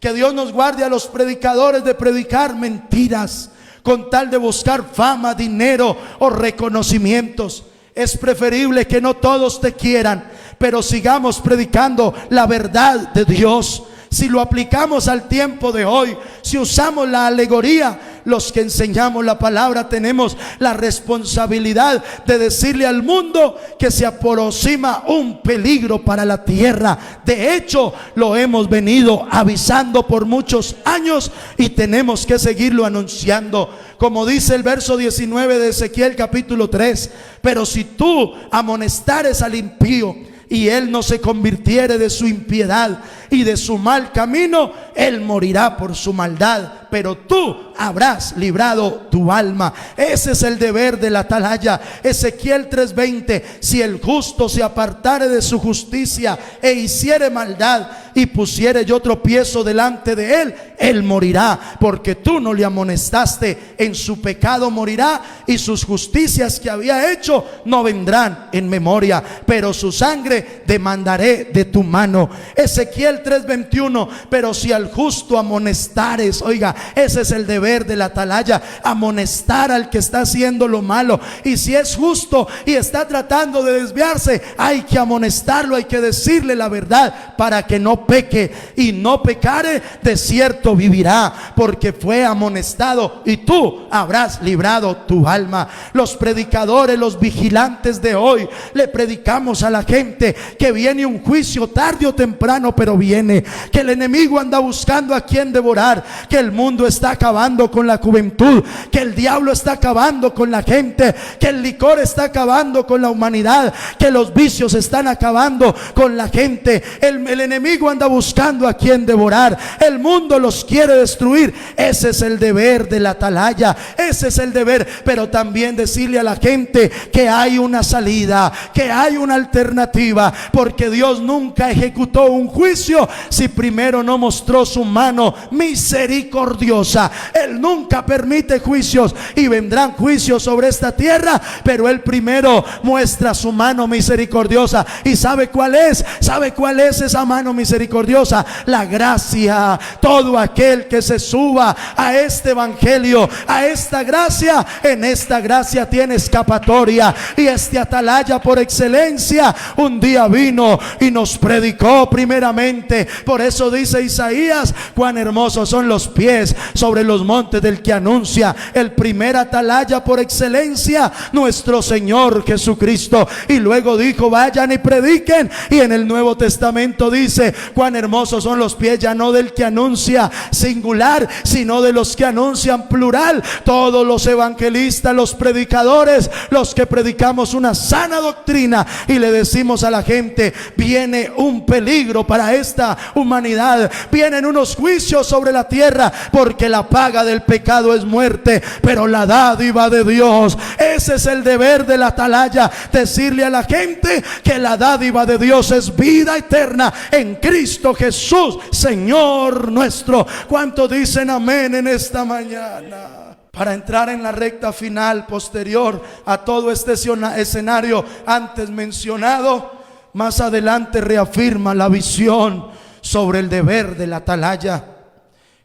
Que Dios nos guarde a los predicadores de predicar mentiras con tal de buscar fama, dinero o reconocimientos. Es preferible que no todos te quieran, pero sigamos predicando la verdad de Dios. Si lo aplicamos al tiempo de hoy, si usamos la alegoría, los que enseñamos la palabra tenemos la responsabilidad de decirle al mundo que se aproxima un peligro para la tierra. De hecho, lo hemos venido avisando por muchos años y tenemos que seguirlo anunciando. Como dice el verso 19 de Ezequiel capítulo 3: pero si tú amonestares al impío y él no se convirtiere de su impiedad y de su mal camino, él morirá por su maldad, pero tú habrás librado tu alma. Ese es el deber de la atalaya. Ezequiel 3:20: si el justo se apartare de su justicia e hiciere maldad y pusiere yo tropiezo delante de él, él morirá, porque tú no le amonestaste. En su pecado morirá, y sus justicias que había hecho no vendrán en memoria, pero su sangre demandaré de tu mano. Ezequiel 3:21: pero si al justo amonestares, oiga, ese es el deber de la atalaya, amonestar al que está haciendo lo malo. Y si es justo y está tratando de desviarse, hay que amonestarlo, hay que decirle la verdad para que no peque. Y no pecare, de cierto vivirá, porque fue amonestado, y tú habrás librado tu alma. Los predicadores, los vigilantes de hoy, le predicamos a la gente que viene un juicio tarde o temprano, pero viene, que el enemigo anda buscando a quien devorar, que el mundo está acabando con la juventud, que el diablo está acabando con la gente, que el licor está acabando con la humanidad, que los vicios están acabando con la gente. El enemigo anda buscando a quien devorar, el mundo los quiere destruir. Ese es el deber de la atalaya, ese es el deber. Pero también decirle a la gente que hay una salida, que hay una alternativa, porque Dios nunca ejecutó un juicio si primero no mostró su mano misericordiosa. Él nunca permite juicios, y vendrán juicios sobre esta tierra, pero Él primero muestra su mano misericordiosa. ¿Y sabe cuál es? ¿Sabe cuál es esa mano misericordiosa? La gracia. Todo aquel que se suba a este evangelio, a esta gracia, en esta gracia tiene escapatoria. Y este atalaya por excelencia un día vino y nos predicó primeramente. Por eso dice Isaías: cuán hermosos son los pies sobre los montes del que anuncia. El primer atalaya por excelencia, nuestro Señor Jesucristo. Y luego dijo: vayan y prediquen. Y en el Nuevo Testamento dice: cuán hermosos son los pies, ya no del que anuncia singular, sino de los que anuncian plural. Todos los evangelistas, los predicadores, los que predicamos una sana doctrina y le decimos a la gente: viene un peligro para esta humanidad, vienen unos juicios sobre la tierra, porque la paga del pecado es muerte, pero la dádiva de Dios. Ese es el deber de la atalaya, decirle a la gente que la dádiva de Dios es vida eterna en Cristo Jesús, Señor nuestro. ¿Cuántos dicen amén en esta mañana? Para entrar en la recta final posterior a todo este escenario antes mencionado, más adelante reafirma la visión sobre el deber de la atalaya.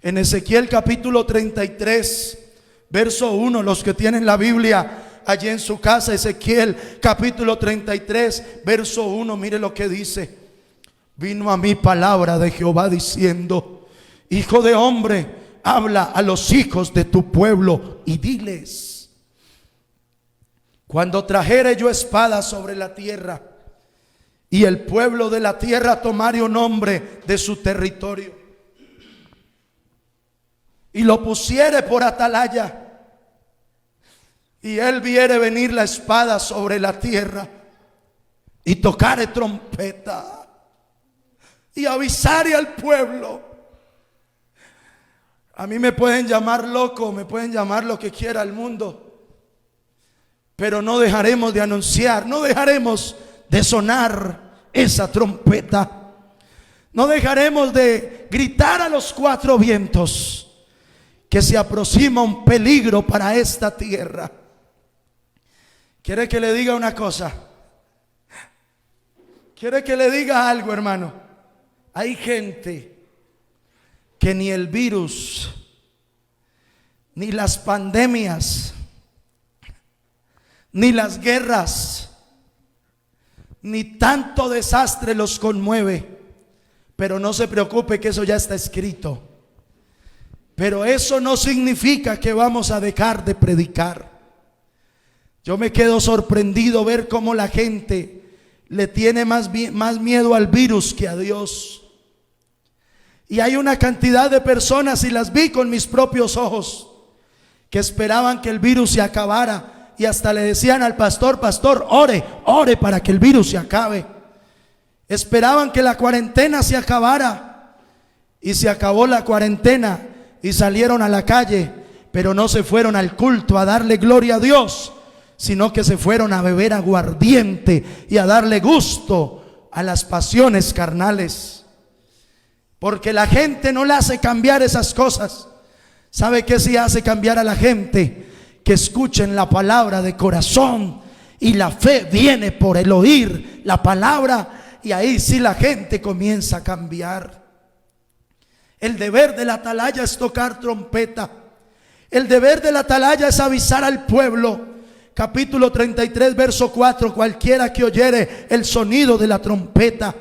En Ezequiel capítulo 33, verso 1, los que tienen la Biblia allí en su casa, Ezequiel capítulo 33, verso 1, mire lo que dice: vino a mí palabra de Jehová diciendo: hijo de hombre, habla a los hijos de tu pueblo y diles: cuando trajere yo espada sobre la tierra, y el pueblo de la tierra tomare un hombre de su territorio, y lo pusiere por atalaya, y él viere venir la espada sobre la tierra, y tocare trompeta, y avisare al pueblo. A mí me pueden llamar loco, me pueden llamar lo que quiera el mundo, pero no dejaremos de anunciar, no dejaremos de sonar esa trompeta, no dejaremos de gritar a los cuatro vientos que se aproxima un peligro para esta tierra. ¿Quiere que le diga una cosa? ¿Quiere que le diga algo, hermano? Hay gente que ni el virus, ni las pandemias, ni las guerras, ni tanto desastre los conmueve. Pero no se preocupe, que eso ya está escrito. Pero eso no significa que vamos a dejar de predicar. Yo me quedo sorprendido ver cómo la gente le tiene más miedo al virus que a Dios. Y hay una cantidad de personas, y las vi con mis propios ojos, que esperaban que el virus se acabara, y hasta le decían al pastor: pastor, ore para que el virus se acabe. Esperaban que la cuarentena se acabara, y se acabó la cuarentena y salieron a la calle, pero no se fueron al culto a darle gloria a Dios, sino que se fueron a beber aguardiente y a darle gusto a las pasiones carnales. Porque la gente no le hace cambiar esas cosas. ¿Sabe qué sí hace cambiar a la gente? Que escuchen la palabra de corazón, y la fe viene por el oír la palabra, y ahí sí la gente comienza a cambiar. El deber de la atalaya es tocar trompeta. El deber de la atalaya es avisar al pueblo. Capítulo 33, verso 4: cualquiera que oyere el sonido de la trompeta.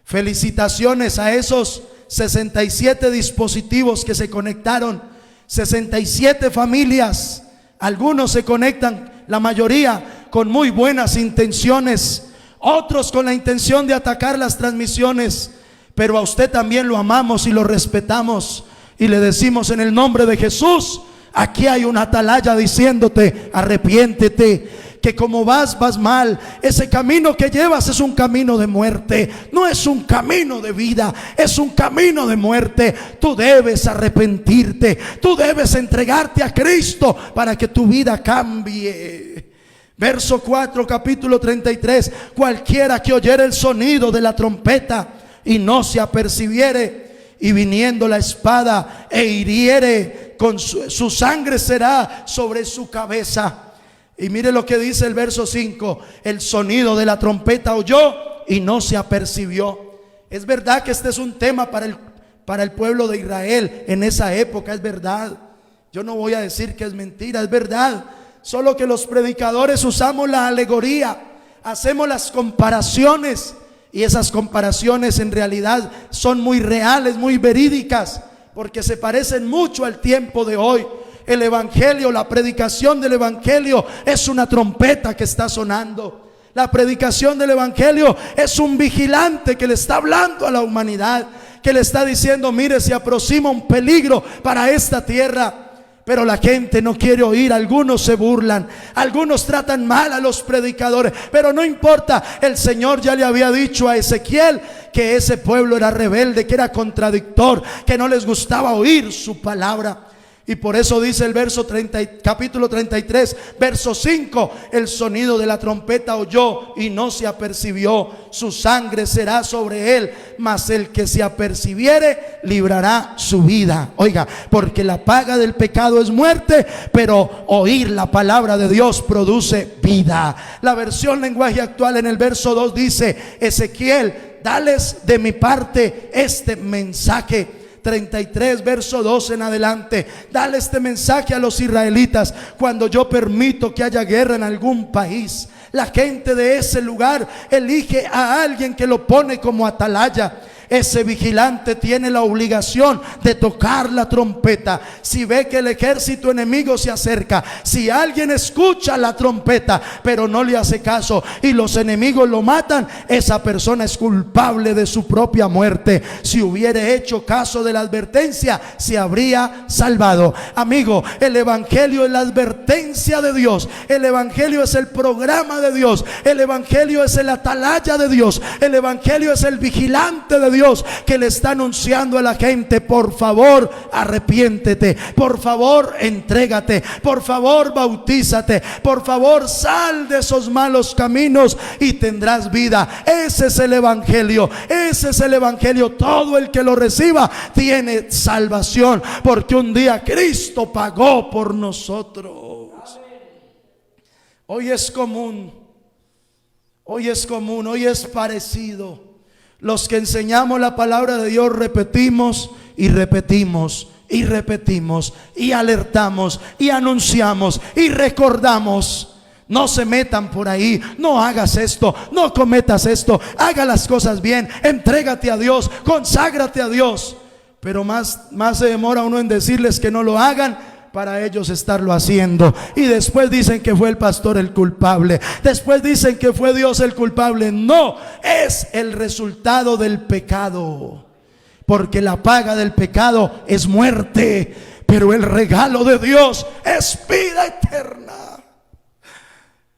Felicitaciones a esos 67 dispositivos que se conectaron, 67 familias. Algunos se conectan, la mayoría con muy buenas intenciones, otros con la intención de atacar las transmisiones, pero a usted también lo amamos y lo respetamos, y le decimos en el nombre de Jesús: aquí hay una atalaya diciéndote: arrepiéntete, que como vas mal. Ese camino que llevas es un camino de muerte, no es un camino de vida, es un camino de muerte. Tú debes arrepentirte, tú debes entregarte a Cristo para que tu vida cambie. Verso 4, capítulo 33: cualquiera que oyere el sonido de la trompeta y no se apercibiere, y viniendo la espada e hiriere, con su sangre será sobre su cabeza. Y mire lo que dice el verso 5: el sonido de la trompeta oyó y no se apercibió. Es verdad que este es un tema para el pueblo de Israel en esa época, es verdad. Yo no voy a decir que es mentira, es verdad. Solo que los predicadores usamos la alegoría, hacemos las comparaciones, y esas comparaciones en realidad son muy reales, muy verídicas, porque se parecen mucho al tiempo de hoy. El evangelio, la predicación del evangelio es una trompeta que está sonando. La predicación del evangelio es un vigilante que le está hablando a la humanidad, que le está diciendo: mire, se aproxima un peligro para esta tierra. Pero la gente no quiere oír. Algunos se burlan, algunos tratan mal a los predicadores, pero no importa. El Señor ya le había dicho a Ezequiel que ese pueblo era rebelde, que era contradictor, que no les gustaba oír su palabra. Y por eso dice el capítulo 33, verso 5: el sonido de la trompeta oyó y no se apercibió, su sangre será sobre él, mas el que se apercibiere librará su vida. Oiga, porque la paga del pecado es muerte, pero oír la palabra de Dios produce vida. La versión lenguaje actual en el verso 2 dice: Ezequiel, dales de mi parte este mensaje. 33, verso 2 en adelante: dale este mensaje a los israelitas. Cuando yo permito que haya guerra en algún país, la gente de ese lugar elige a alguien que lo pone como atalaya. Ese vigilante tiene la obligación de tocar la trompeta. Si ve que el ejército enemigo se acerca, si alguien escucha la trompeta pero no le hace caso y los enemigos lo matan, esa persona es culpable de su propia muerte. Si hubiera hecho caso de la advertencia, se habría salvado. Amigo, el evangelio es la advertencia de Dios. El evangelio es el programa de Dios. El evangelio es el atalaya de Dios. El evangelio es el vigilante de Dios, que le está anunciando a la gente: por favor, arrepiéntete, por favor, entrégate, por favor, bautízate, por favor, sal de esos malos caminos y tendrás vida. Ese es el evangelio, ese es el evangelio. Todo el que lo reciba tiene salvación, porque un día Cristo pagó por nosotros. Hoy es común, hoy es parecido. Los que enseñamos la palabra de Dios repetimos y repetimos y repetimos y alertamos y anunciamos y recordamos: no se metan por ahí, no hagas esto, no cometas esto, haga las cosas bien, entrégate a Dios, conságrate a Dios. Pero más se demora uno en decirles que no lo hagan, para ellos estarlo haciendo. Y después dicen que fue el pastor el culpable, después dicen que fue Dios el culpable. No, es el resultado del pecado, porque la paga del pecado es muerte, pero el regalo de Dios es vida eterna.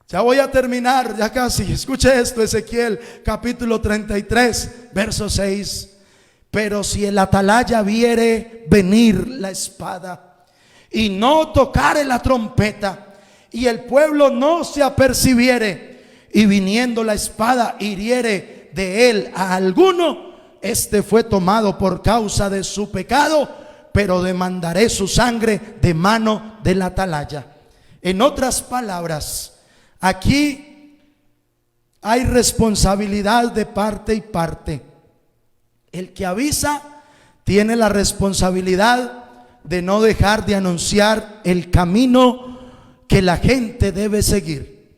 Ya voy a terminar, ya casi. Escuche esto: Ezequiel capítulo 33, verso 6: pero si el atalaya viere venir la espada y no tocare la trompeta, y el pueblo no se apercibiere, y viniendo la espada hiriere de él a alguno, este fue tomado por causa de su pecado, pero demandaré su sangre de mano del atalaya. En otras palabras, aquí hay responsabilidad de parte y parte. El que avisa tiene la responsabilidad de no dejar de anunciar el camino que la gente debe seguir.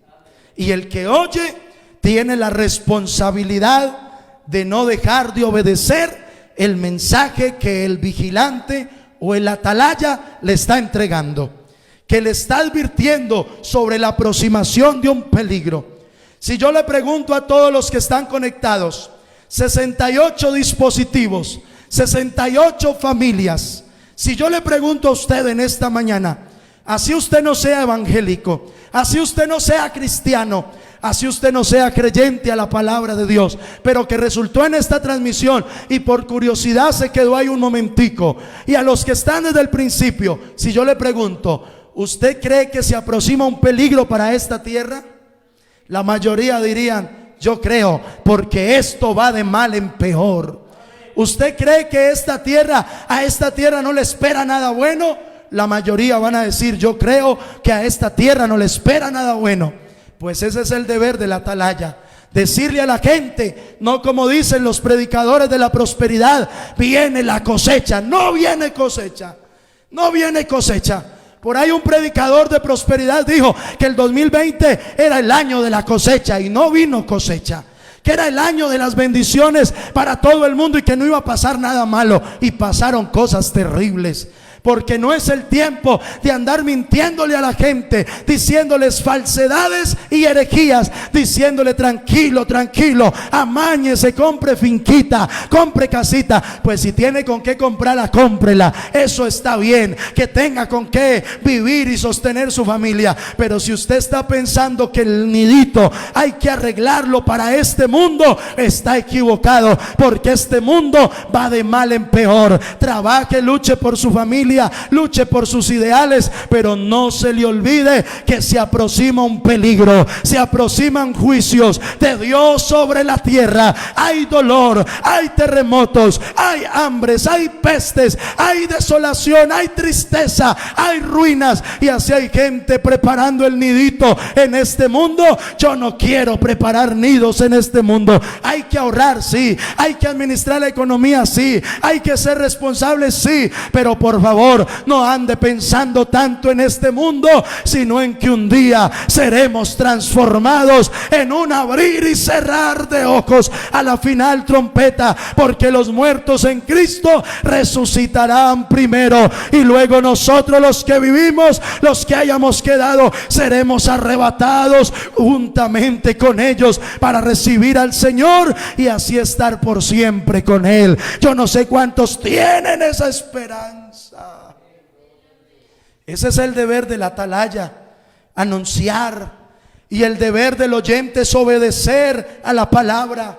Y el que oye tiene la responsabilidad de no dejar de obedecer el mensaje que el vigilante o el atalaya le está entregando, que le está advirtiendo sobre la aproximación de un peligro. Si yo le pregunto a todos los que están conectados, 68 dispositivos, 68 familias, si yo le pregunto a usted en esta mañana, así usted no sea evangélico, así usted no sea cristiano, así usted no sea creyente a la palabra de Dios, pero que resultó en esta transmisión y por curiosidad se quedó ahí un momentico, y a los que están desde el principio, si yo le pregunto, ¿usted cree que se aproxima un peligro para esta tierra? La mayoría dirían, yo creo, porque esto va de mal en peor. ¿Usted cree que a esta tierra no le espera nada bueno? La mayoría van a decir, yo creo que a esta tierra no le espera nada bueno. Pues ese es el deber del atalaya, decirle a la gente, no como dicen los predicadores de la prosperidad, viene la cosecha. No viene cosecha, no viene cosecha. Por ahí un predicador de prosperidad dijo que el 2020 era el año de la cosecha y no vino cosecha, que era el año de las bendiciones para todo el mundo y que no iba a pasar nada malo, y pasaron cosas terribles. Porque no es el tiempo de andar mintiéndole a la gente, diciéndoles falsedades y herejías, diciéndole tranquilo, tranquilo, amáñese, compre finquita, compre casita. Pues si tiene con qué comprarla, cómprela, eso está bien, que tenga con qué vivir y sostener su familia. Pero si usted está pensando que el nidito hay que arreglarlo para este mundo, está equivocado, porque este mundo va de mal en peor. Trabaje, luche por su familia, luche por sus ideales, pero no se le olvide que se aproxima un peligro, se aproximan juicios de Dios sobre la tierra. Hay dolor, hay terremotos, hay hambres, hay pestes, hay desolación, hay tristeza, hay ruinas, y así hay gente preparando el nidito en este mundo. Yo no quiero preparar nidos en este mundo. Hay que ahorrar, sí, hay que administrar la economía, sí, hay que ser responsables, sí, pero por favor, no ande pensando tanto en este mundo, sino en que un día seremos transformados en un abrir y cerrar de ojos a la final trompeta, porque los muertos en Cristo resucitarán primero, y luego nosotros, los que vivimos, los que hayamos quedado, seremos arrebatados juntamente con ellos para recibir al Señor y así estar por siempre con Él. Yo no sé cuántos tienen esa esperanza. Ese es el deber del atalaya, anunciar, y el deber del oyente es obedecer a la palabra.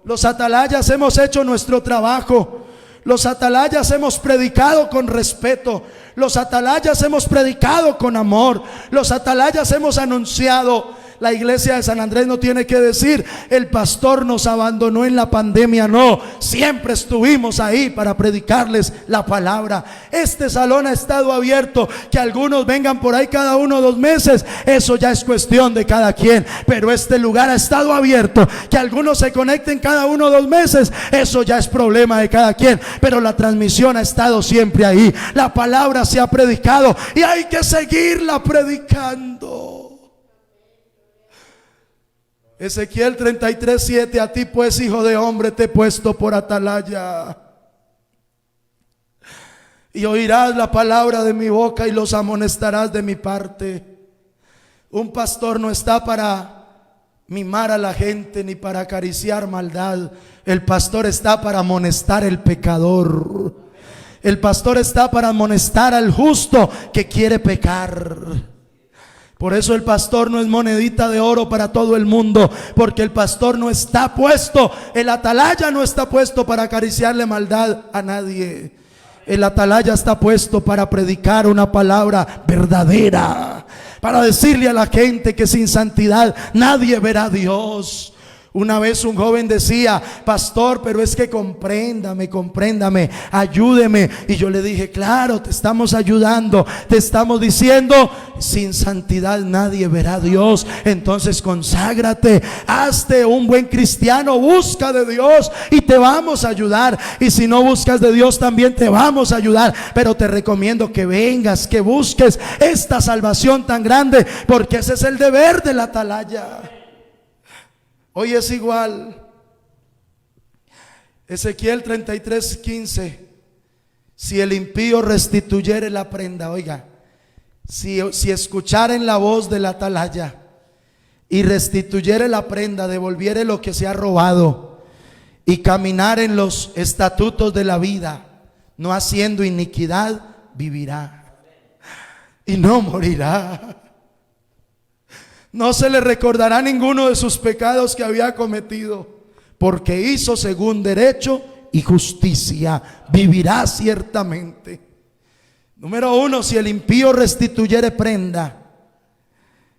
Los atalayas hemos hecho nuestro trabajo. Los atalayas hemos predicado con respeto. Los atalayas hemos predicado con amor. Los atalayas hemos anunciado. La iglesia de San Andrés no tiene que decir, el pastor nos abandonó en la pandemia. No, siempre estuvimos ahí para predicarles la palabra. Este salón ha estado abierto. Que algunos vengan por ahí cada 1 o 2 meses, eso ya es cuestión de cada quien, pero este lugar ha estado abierto. Que algunos se conecten cada 1 o 2 meses, eso ya es problema de cada quien, pero la transmisión ha estado siempre ahí. La palabra se ha predicado y hay que seguirla predicando. Ezequiel 33:7: a ti pues, hijo de hombre, te he puesto por atalaya, y oirás la palabra de mi boca y los amonestarás de mi parte. Un pastor no está para mimar a la gente ni para acariciar maldad. El pastor está para amonestar al pecador. El pastor está para amonestar al justo que quiere pecar. Por eso el pastor no es monedita de oro para todo el mundo, porque el pastor no está puesto, el atalaya no está puesto para acariciarle maldad a nadie. El atalaya está puesto para predicar una palabra verdadera, para decirle a la gente que sin santidad nadie verá a Dios. Una vez un joven decía: pastor, pero es que compréndame, ayúdeme. Y yo le dije: claro, te estamos ayudando, te estamos diciendo, sin santidad nadie verá a Dios. Entonces conságrate, hazte un buen cristiano, busca de Dios y te vamos a ayudar. Y si no buscas de Dios, también te vamos a ayudar. Pero te recomiendo que vengas, que busques esta salvación tan grande, porque ese es el deber del atalaya. Hoy es igual. Ezequiel 33:15. Si el impío restituyere la prenda, oiga, si escucharen la voz del atalaya y restituyere la prenda, devolviere lo que se ha robado y caminar en los estatutos de la vida, no haciendo iniquidad, vivirá y no morirá. No se le recordará ninguno de sus pecados que había cometido, porque hizo según derecho y justicia, vivirá ciertamente. Número 1, si el impío restituyere prenda.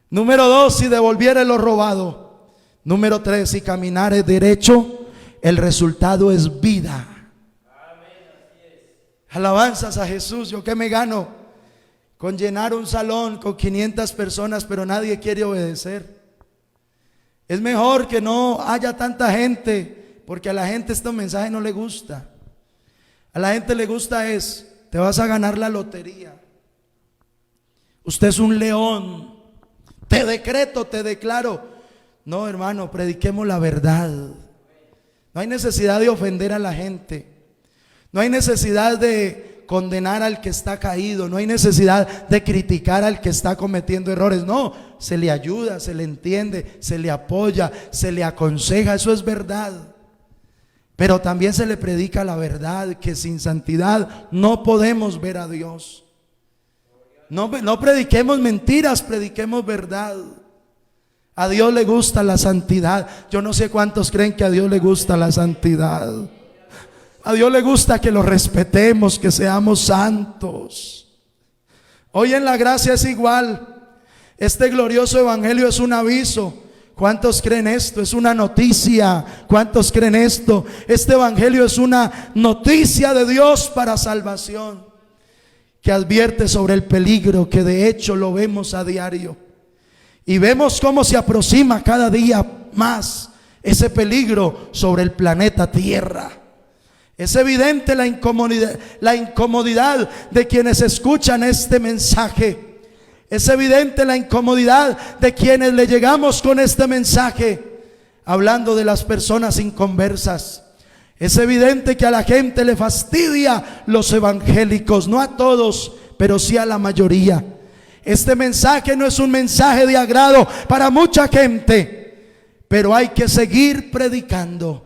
Número 2, si devolviere lo robado. Número 3, si caminare derecho, el resultado es vida. Alabanzas a Jesús. ¿Yo qué me gano con llenar un salón con 500 personas, pero nadie quiere obedecer? Es mejor que no haya tanta gente, porque a la gente este mensaje no le gusta. A la gente le gusta te vas a ganar la lotería, usted es un león, te decreto, te declaro. No, hermano, prediquemos la verdad. No hay necesidad de ofender a la gente, no hay necesidad de condenar al que está caído, no hay necesidad de criticar al que está cometiendo errores. No, se le ayuda, se le entiende, se le apoya, se le aconseja, eso es verdad. Pero también se le predica la verdad, que sin santidad no podemos ver a Dios. No prediquemos mentiras, prediquemos verdad. A Dios le gusta la santidad. Yo no sé cuántos creen que a Dios le gusta la santidad. A Dios le gusta que lo respetemos, que seamos santos. Hoy en la gracia es igual. Este glorioso evangelio es un aviso. ¿Cuántos creen esto? Es una noticia. ¿Cuántos creen esto? Este evangelio es una noticia de Dios para salvación, que advierte sobre el peligro, que de hecho lo vemos a diario. Y vemos cómo se aproxima cada día más ese peligro sobre el planeta Tierra. Es evidente la incomodidad de quienes escuchan este mensaje. Es evidente la incomodidad de quienes le llegamos con este mensaje, hablando de las personas inconversas. Es evidente que a la gente le fastidia los evangélicos, no a todos, pero sí a la mayoría. Este mensaje no es un mensaje de agrado para mucha gente, pero hay que seguir predicando.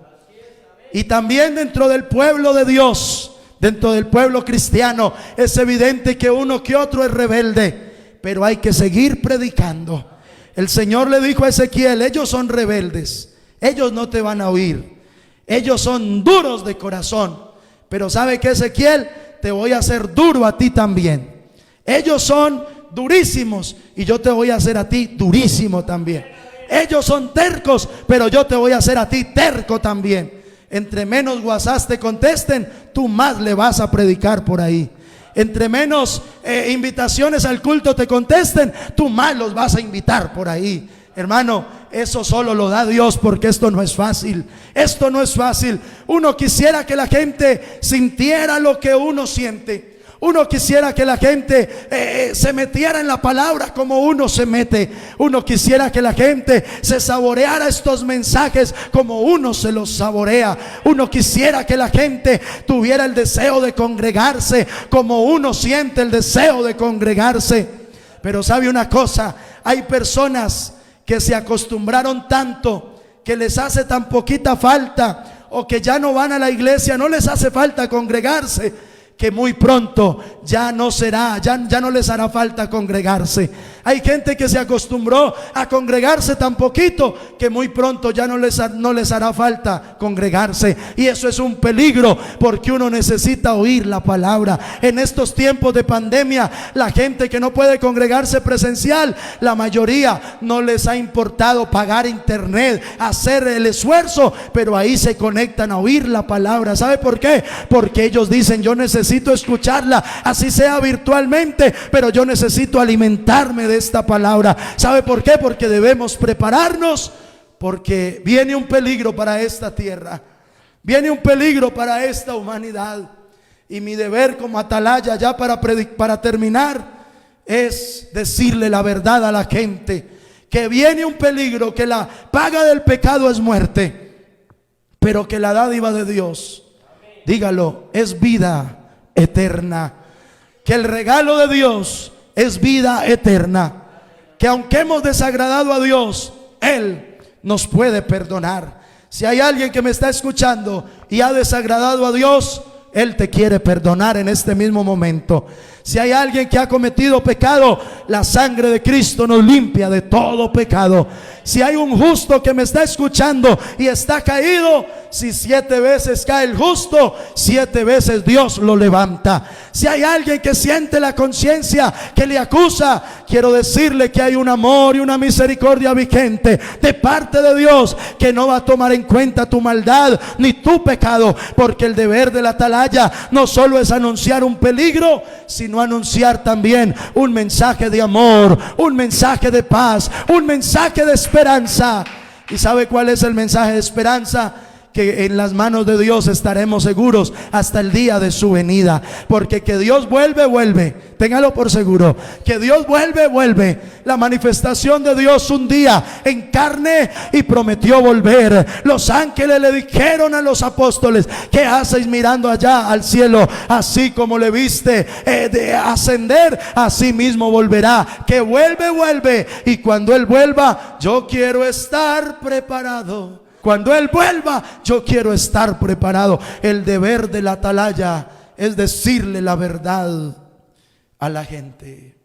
Y también dentro del pueblo de Dios, dentro del pueblo cristiano, es evidente que uno que otro es rebelde, pero hay que seguir predicando. El Señor le dijo a Ezequiel: ellos son rebeldes, ellos no te van a oír, ellos son duros de corazón, pero ¿sabe qué, Ezequiel? Te voy a hacer duro a ti también. Ellos son durísimos y yo te voy a hacer a ti durísimo también. Ellos son tercos, pero yo te voy a hacer a ti terco también. Entre menos WhatsApp te contesten, tú más le vas a predicar por ahí. Entre menos invitaciones al culto te contesten, tú más los vas a invitar por ahí. Hermano, eso solo lo da Dios, porque esto no es fácil. Esto no es fácil. Uno quisiera que la gente sintiera lo que uno siente. Uno quisiera que la gente se metiera en la palabra como uno se mete. Uno quisiera que la gente se saboreara estos mensajes como uno se los saborea. Uno quisiera que la gente tuviera el deseo de congregarse como uno siente el deseo de congregarse. Pero ¿sabe una cosa? Hay personas que se acostumbraron tanto, que les hace tan poquita falta, o que ya no van a la iglesia, no les hace falta congregarse, que muy pronto ya no les hará falta congregarse. Hay gente que se acostumbró a congregarse tan poquito que muy pronto ya no les hará falta congregarse. Y eso es un peligro, porque uno necesita oír la palabra. En estos tiempos de pandemia, la gente que no puede congregarse presencial, la mayoría no les ha importado pagar internet, hacer el esfuerzo, pero ahí se conectan a oír la palabra. ¿Sabe por qué? Porque ellos dicen: yo necesito escucharla, así sea virtualmente, pero yo necesito alimentarme de esta palabra. ¿Sabe por qué? Porque debemos prepararnos, porque viene un peligro para esta tierra, viene un peligro para esta humanidad. Y mi deber como atalaya, ya para terminar, es decirle la verdad a la gente, que viene un peligro, que la paga del pecado es muerte, pero que la dádiva de Dios, dígalo, es vida eterna. Que el regalo de Dios es vida eterna. Que aunque hemos desagradado a Dios, Él nos puede perdonar. Si hay alguien que me está escuchando y ha desagradado a Dios, Él te quiere perdonar en este mismo momento. Si hay alguien que ha cometido pecado, la sangre de Cristo nos limpia de todo pecado. Si hay un justo que me está escuchando y está caído, si 7 veces cae el justo, 7 veces Dios lo levanta. Si hay alguien que siente la conciencia que le acusa, quiero decirle que hay un amor y una misericordia vigente de parte de Dios, que no va a tomar en cuenta tu maldad ni tu pecado, porque el deber de la atalaya no solo es anunciar un peligro, sino anunciar también un mensaje de amor, un mensaje de paz, un mensaje de esperanza. ¿Y sabe cuál es el mensaje de esperanza? Que en las manos de Dios estaremos seguros hasta el día de su venida. Porque que Dios vuelve, téngalo por seguro, que Dios vuelve. La manifestación de Dios un día en carne, y prometió volver. Los ángeles le dijeron a los apóstoles: ¿qué hacéis mirando allá al cielo? Así como le viste de ascender, así mismo volverá. Que vuelve, y cuando Él vuelva, yo quiero estar preparado. Cuando Él vuelva, yo quiero estar preparado. El deber de la atalaya es decirle la verdad a la gente.